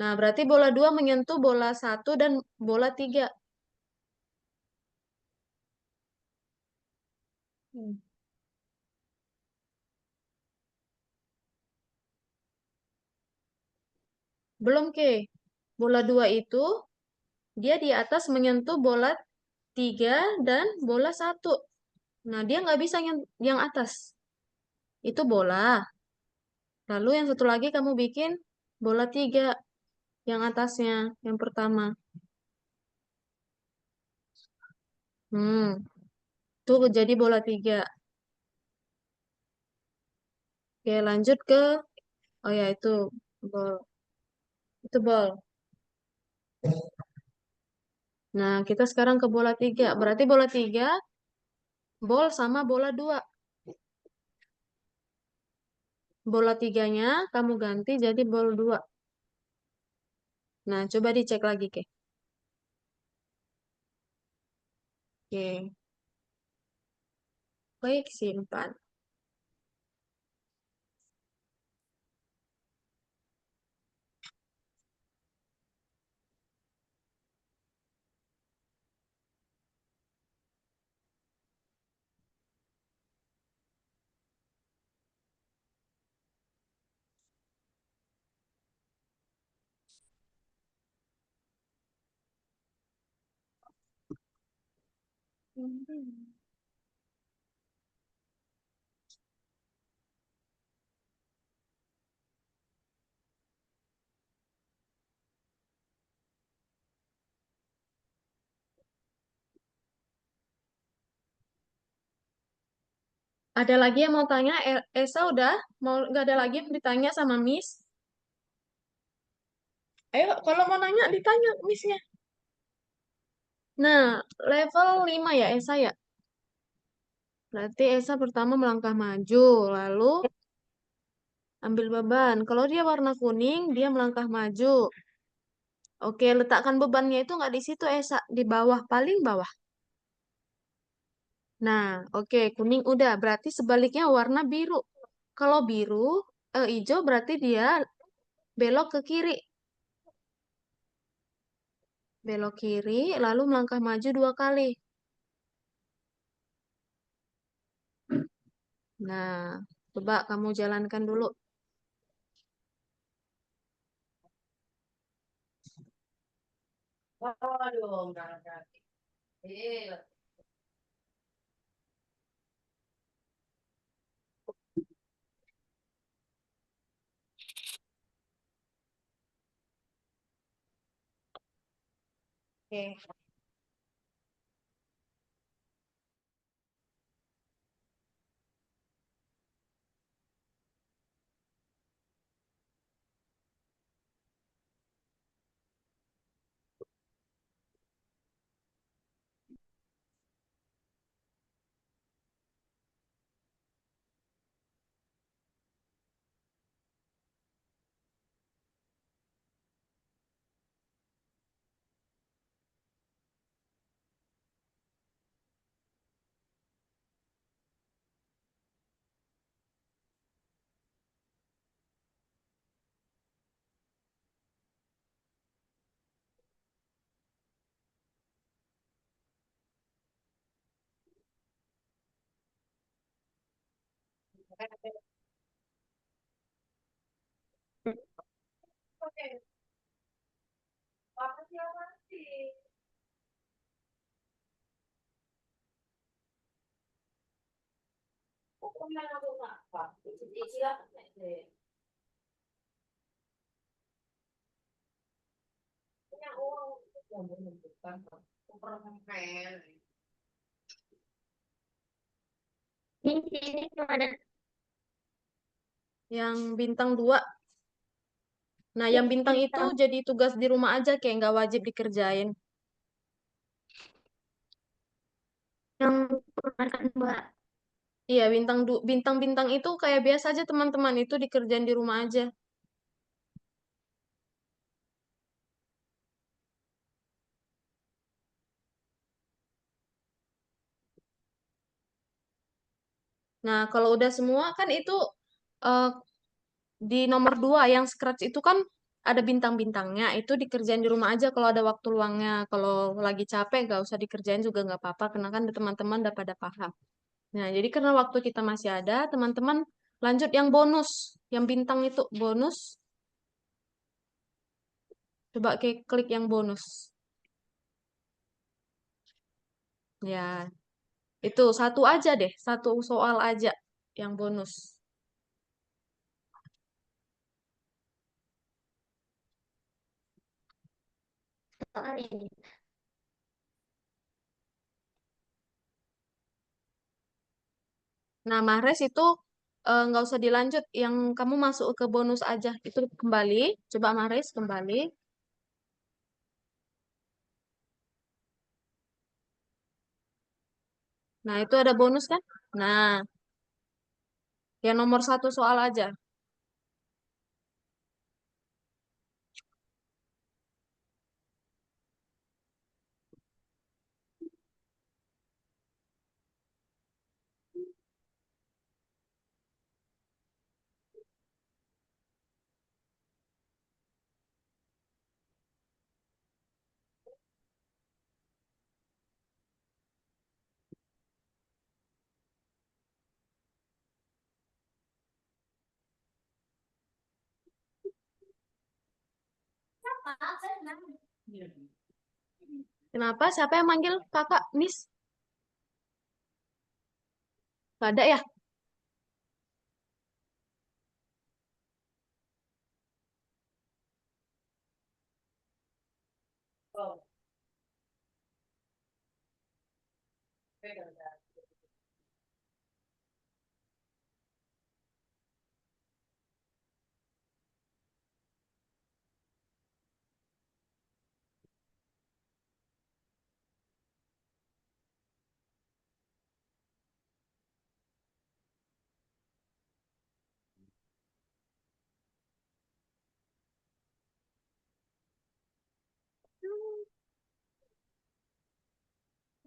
Nah, berarti bola 2 menyentuh bola 1 dan bola 3. Hmm. Belum, Ke. Bola 2 itu Dia di atas menyentuh bola 3 dan bola 1. Nah, dia nggak bisa yang atas. Itu bola. Lalu yang satu lagi kamu bikin bola 3 yang atasnya, yang pertama. Tuh jadi bola 3. Oke, lanjut ke, oh ya itu bol. Itu bol. Nah, kita sekarang ke bola 3. Berarti bola 3, bol sama bola 2. Bola 3-nya kamu ganti jadi bol 2. Nah, coba dicek lagi, Ke. Oke. Baik, simpan. Ada lagi yang mau tanya? Esa udah? Mau nggak ada lagi yang ditanya sama Miss? Ayo, kalau mau nanya ditanya Missnya. Nah, level 5 ya Esa ya? Berarti Esa pertama melangkah maju, lalu ambil beban. Kalau dia warna kuning, dia melangkah maju. Oke, letakkan bebannya itu nggak di situ Esa, di bawah, paling bawah. Nah, oke, kuning udah. Berarti sebaliknya warna biru. Kalau biru, hijau berarti dia belok ke kiri. Belok kiri, lalu melangkah maju 2 kali. Nah, coba kamu jalankan dulu. Oke. Di sini tuh ada Yang bintang 2. Nah, yang bintang itu jadi tugas di rumah aja, kayak nggak wajib dikerjain. yang keluarkan dua. Iya, bintang-bintang itu kayak biasa aja teman-teman, itu dikerjain di rumah aja. Nah, kalau udah semua kan itu eh, di nomor 2 yang scratch itu kan ada bintang-bintangnya, itu dikerjain di rumah aja kalau ada waktu luangnya. Kalau lagi capek nggak usah dikerjain juga nggak apa-apa, karena kan teman-teman udah pada paham. Nah, jadi karena waktu kita masih ada, teman-teman lanjut yang bonus, yang bintang itu bonus. Coba klik yang bonus. Ya, itu satu aja deh, satu soal aja yang bonus. Soal ini. Nah, Mahrez itu nggak usah dilanjut, yang kamu masuk ke bonus aja. Itu kembali, coba Mahrez kembali. Nah, itu ada bonus kan? Nah, yang nomor satu soal aja. Kenapa? Siapa yang manggil kakak, Miss? Gak ada ya?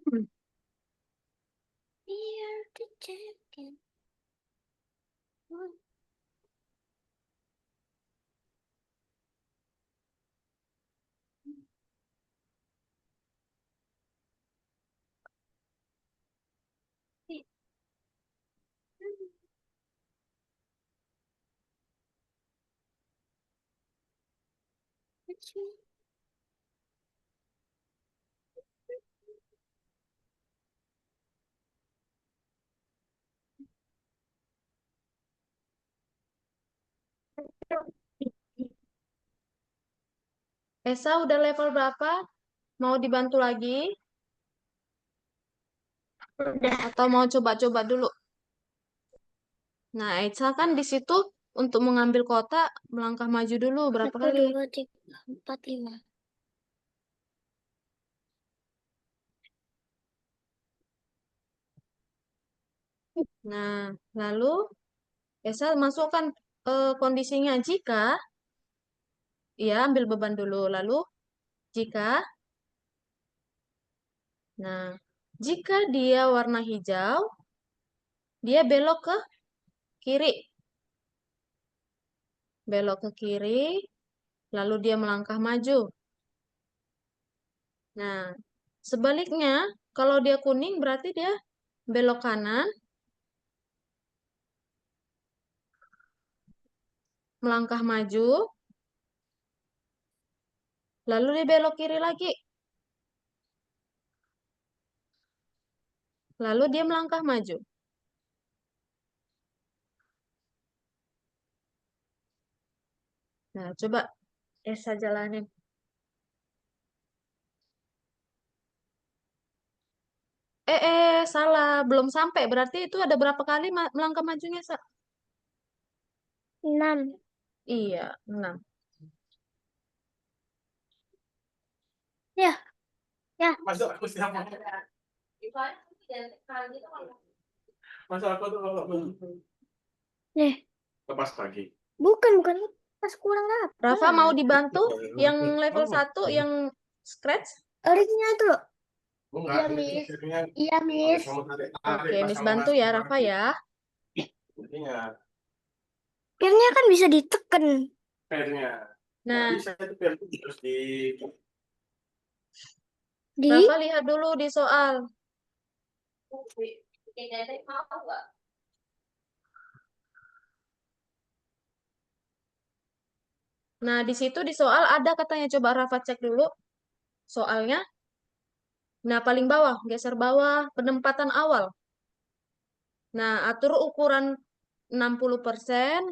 Hmm. Here to check in. Esa udah level berapa? Mau dibantu lagi? Udah. Atau mau coba-coba dulu? Nah, Esa kan di situ untuk mengambil kotak melangkah maju dulu berapa 1, kali? 2, 3, 4, 5. Nah, lalu Esa masukkan kondisinya jika, ya ambil beban dulu. Lalu jika, nah, jika dia warna hijau, dia belok ke kiri. Belok ke kiri, lalu dia melangkah maju. Nah, sebaliknya, kalau dia kuning berarti dia belok kanan, melangkah maju, lalu dia belok kiri lagi. Lalu dia melangkah maju. Nah, coba Esa jalanin. Salah. Belum sampai. Berarti itu ada berapa kali melangkah majunya, Sa? 6. Iya, 6. Ya, ya. Masuk aku siapa? Masuk aku tuh kalau Nih, lepas pagi. bukan pas kurang apa? Rafa mau dibantu yang level 1 yang scratch? Orangnya itu loh. Oh, enggak, Iya, ini Miss. akhirnya Iya, Miss. kamu tarik, Oke, pas Miss kamu bantu masuk ya, ke Rafa party. ya. Jadinya Pirnya kan bisa ditekan. pairnya. Nah, Bisa itu pair itu terus Di Rafa lihat dulu di soal. Nah, di situ di soal ada katanya. Coba Rafa cek dulu soalnya. Nah, paling bawah, geser bawah, penempatan awal. Nah, atur ukuran 60%,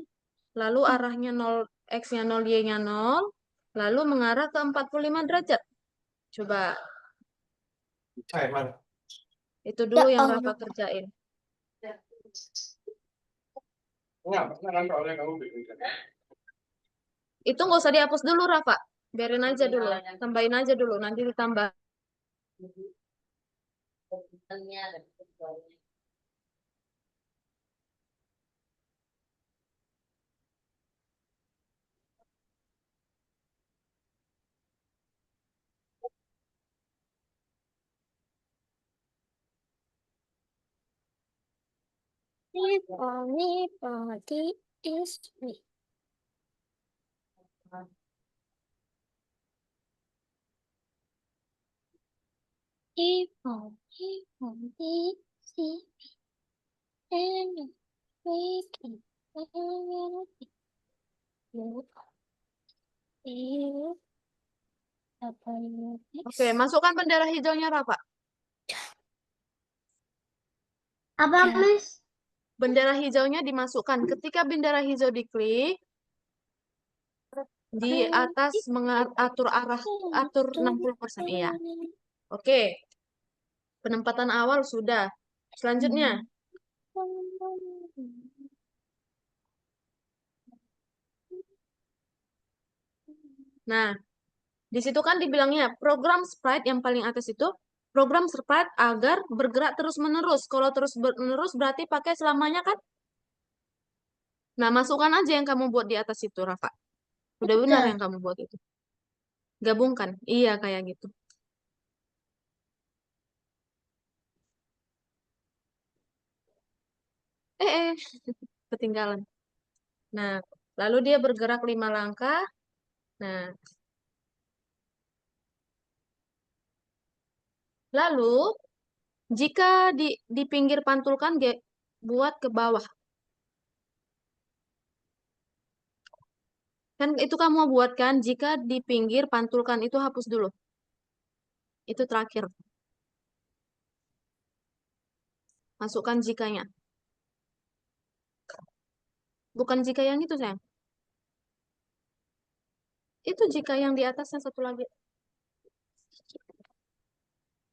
lalu arahnya 0, X-nya 0, Y-nya 0, lalu mengarah ke 45 derajat. Coba, Bisa emang. itu dulu Ya yang Allah. Rafa kerjain. Enggak, pernah kan soalnya kamu bikin kan. Itu nggak usah dihapus dulu, Rafa. Biarin aja dulu, tambahin aja dulu, nanti ditambah. If anybody is me. If anybody see me, then we can Oke, masukkan bendera hijaunya, Rafa. Apa, Ya. Mas? Bendera hijaunya dimasukkan. Ketika bendera hijau diklik, di atas mengatur arah, atur 60%. Iya. Oke. Penempatan awal sudah. Selanjutnya, nah, di situ kan dibilangnya program sprite yang paling atas itu program sprite agar bergerak terus-menerus. Kalau terus-menerus berarti pakai selamanya kan? Nah, masukkan aja yang kamu buat di atas itu, Rafa. Udah benar yang kamu buat itu. Gabungkan. Iya, kayak gitu. Ketinggalan. Nah, lalu dia bergerak 5 langkah. Nah, lalu jika di pinggir pantulkan, buat ke bawah. Kan itu kamu buat kan, jika di pinggir pantulkan itu hapus dulu. Itu terakhir. Masukkan jikanya. Bukan jika yang itu, sayang. Itu jika yang di atasnya satu lagi.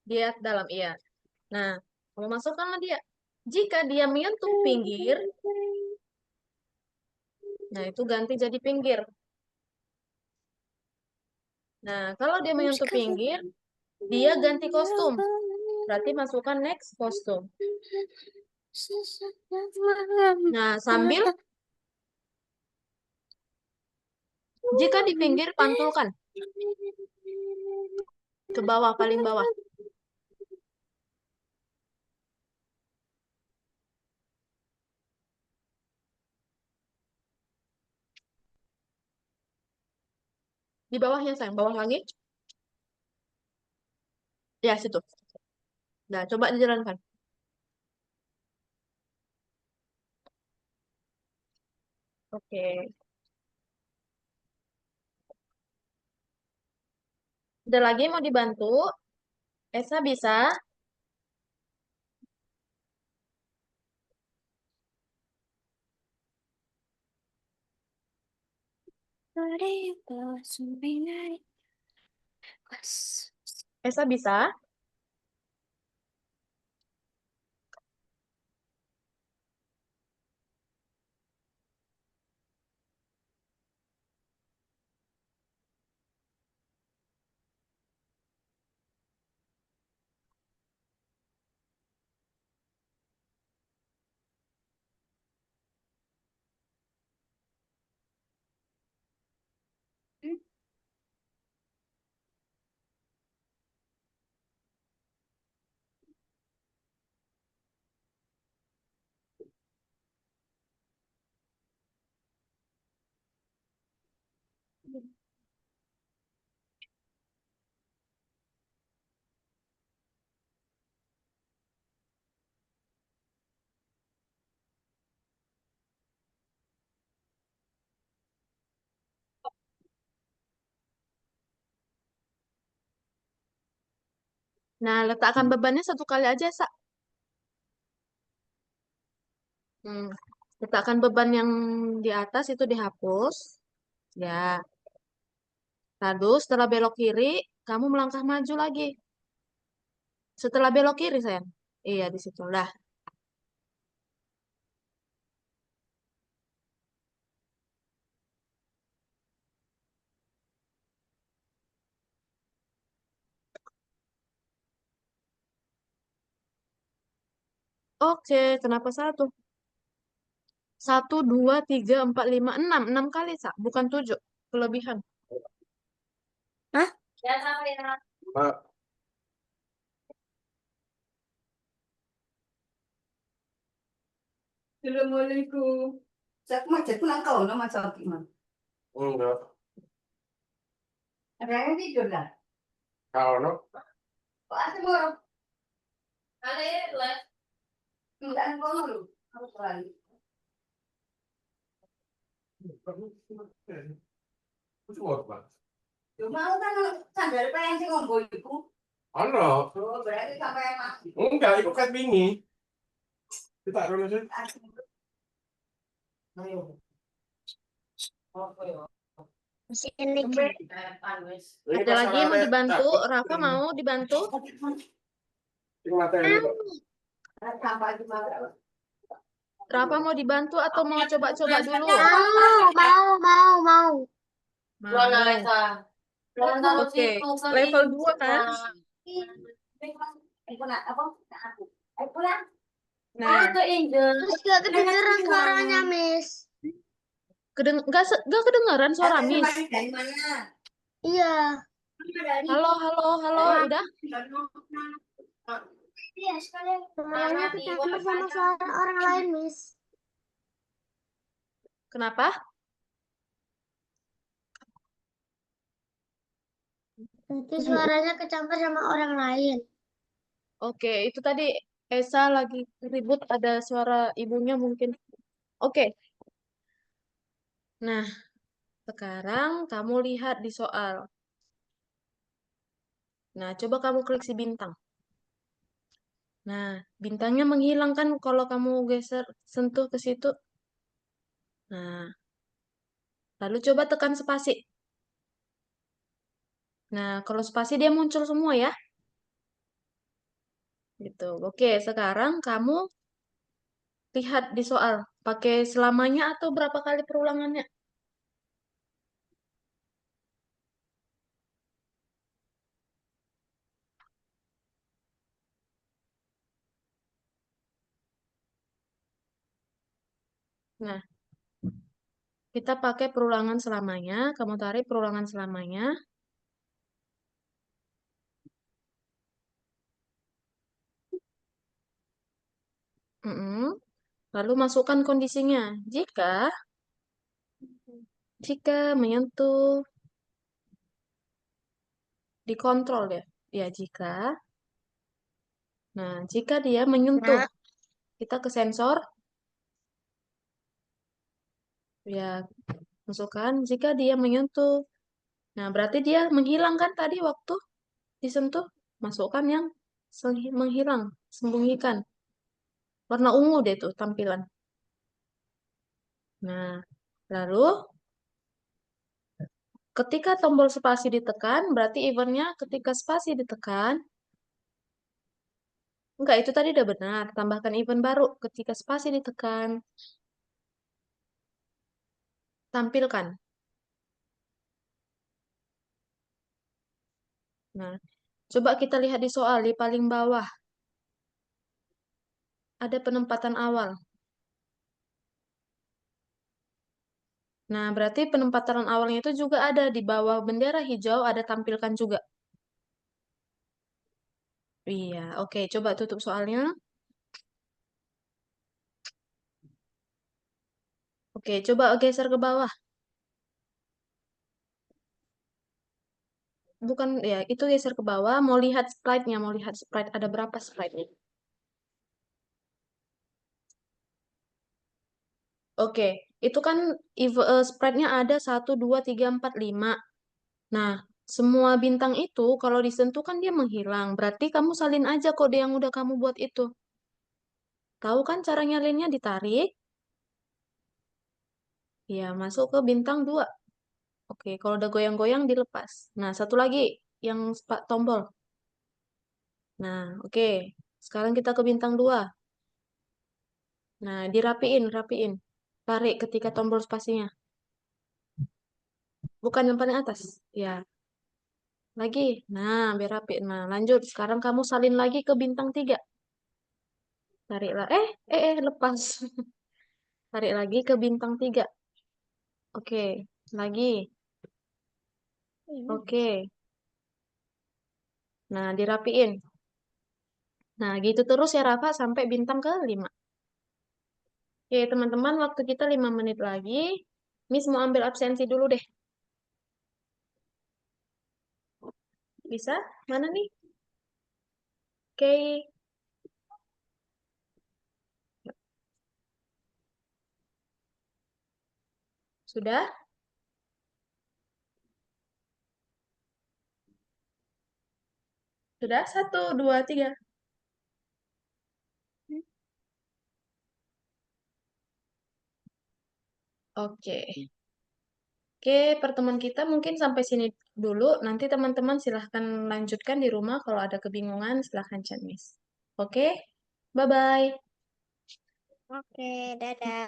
Dia dalam, iya. Nah, kamu masukkanlah dia. Jika dia menyentuh pinggir, nah itu ganti jadi pinggir. Nah, kalau dia menyentuh pinggir, dia ganti kostum. Berarti masukkan next kostum. Nah, sambil jika di pinggir pantulkan ke bawah, paling bawah. Di bawahnya, sayang. Bawah lagi. Ya, situ. Nah, coba dijalankan. Oke. Udah lagi mau dibantu? Esa bisa? Esa bisa? Nah, letakkan bebannya satu kali aja, Sa. Letakkan beban yang di atas itu dihapus. Ya. Lalu setelah belok kiri, kamu melangkah maju lagi. Setelah belok kiri, sayang. Iya, di situ. Lah. Oke, kenapa satu? 1, 2, 3, 4, 5, 6. 6 kali, Sa. Bukan 7. Kelebihan. Hah? Mak, Assalamualaikum. Saya macet pulang kau nama sakit mah. enggak. Ada yang tidur dah. Kalau no, Kok ada baru? Enggak ada baru. Harus lagi. cuma apa? Cuma aku kan sadar pengen sih ngomong ibu. Ano? Oh, berarti sampai mati. Enggak, itu kan bingi. Kita dulu sih. Ayo. Oke. Masih elik. Ada lagi yang mau dibantu? Rafa mau dibantu? Sampai di mana? Rafa mau dibantu atau mau coba-coba dulu? Mau. Mau. Oke, level 2 kan? Pulang. Nah, Terus gak kedengeran suaranya, Miss. nggak kedengeran suara Miss. Dari mana? Iya. Halo, udah? Iya, sekalian. Semuanya kecampur sama suara orang lain, Miss. Kenapa? Nanti suaranya kecampur sama orang lain. Oke, itu tadi Esa lagi ribut, ada suara ibunya mungkin. Oke. Nah, sekarang kamu lihat di soal. Nah, coba kamu klik si bintang. Nah, bintangnya menghilang kan kalau kamu geser, sentuh ke situ. Nah, lalu coba tekan spasi. Nah, kalau spasi dia muncul semua ya. Gitu. Oke, sekarang kamu lihat di soal. Pakai selamanya atau berapa kali perulangannya? Nah, kita pakai perulangan selamanya. Kamu tarik perulangan selamanya. Lalu masukkan kondisinya. Jika menyentuh, dikontrol ya. Ya, jika. Nah, jika dia menyentuh, kita ke sensor. Ya, masukkan jika dia menyentuh. Nah, berarti dia menghilangkan tadi waktu disentuh. Masukkan yang menghilang, sembunyikan. Warna ungu deh tuh tampilan. Nah, lalu ketika tombol spasi ditekan, berarti eventnya ketika spasi ditekan. Enggak, itu tadi udah benar. Tambahkan event baru ketika spasi ditekan. Tampilkan. Nah, coba kita lihat di soal di paling bawah. Ada penempatan awal. Nah, berarti penempatan awalnya itu juga ada di bawah bendera hijau, ada tampilkan juga. Iya, oke. Coba tutup soalnya. Oke, coba geser ke bawah. Bukan, ya, itu geser ke bawah. Mau lihat sprite-nya, mau lihat sprite. Ada berapa sprite-nya? Oke, itu kan sprite-nya ada 1, 2, 3, 4, 5. Nah, semua bintang itu kalau disentuh kan dia menghilang. Berarti kamu salin aja kode yang udah kamu buat itu. Tahu kan cara nyalinnya ditarik? Ya, masuk ke bintang 2. Oke, kalau udah goyang-goyang dilepas. Nah, satu lagi yang tombol. Nah, oke. Sekarang kita ke bintang 2. Nah, rapiin. Tarik ketika tombol spasinya. Bukan yang paling atas. Ya, lagi. Nah, biar rapi. Nah, lanjut. Sekarang kamu salin lagi ke bintang 3. Tariklah. Lepas. Tarik lagi ke bintang 3. Oke, lagi. Oke. Nah, dirapiin. Nah, gitu terus ya Rafa sampai bintang ke-5. Oke, teman-teman, waktu kita 5 menit lagi. Miss mau ambil absensi dulu deh. Bisa? Mana nih? Oke. Sudah? Sudah? 1, 2, 3. Oke. Oke, pertemuan kita mungkin sampai sini dulu. Nanti teman-teman silahkan lanjutkan di rumah. Kalau ada kebingungan, silahkan chat Miss. Oke? Bye-bye. Oke, dadah.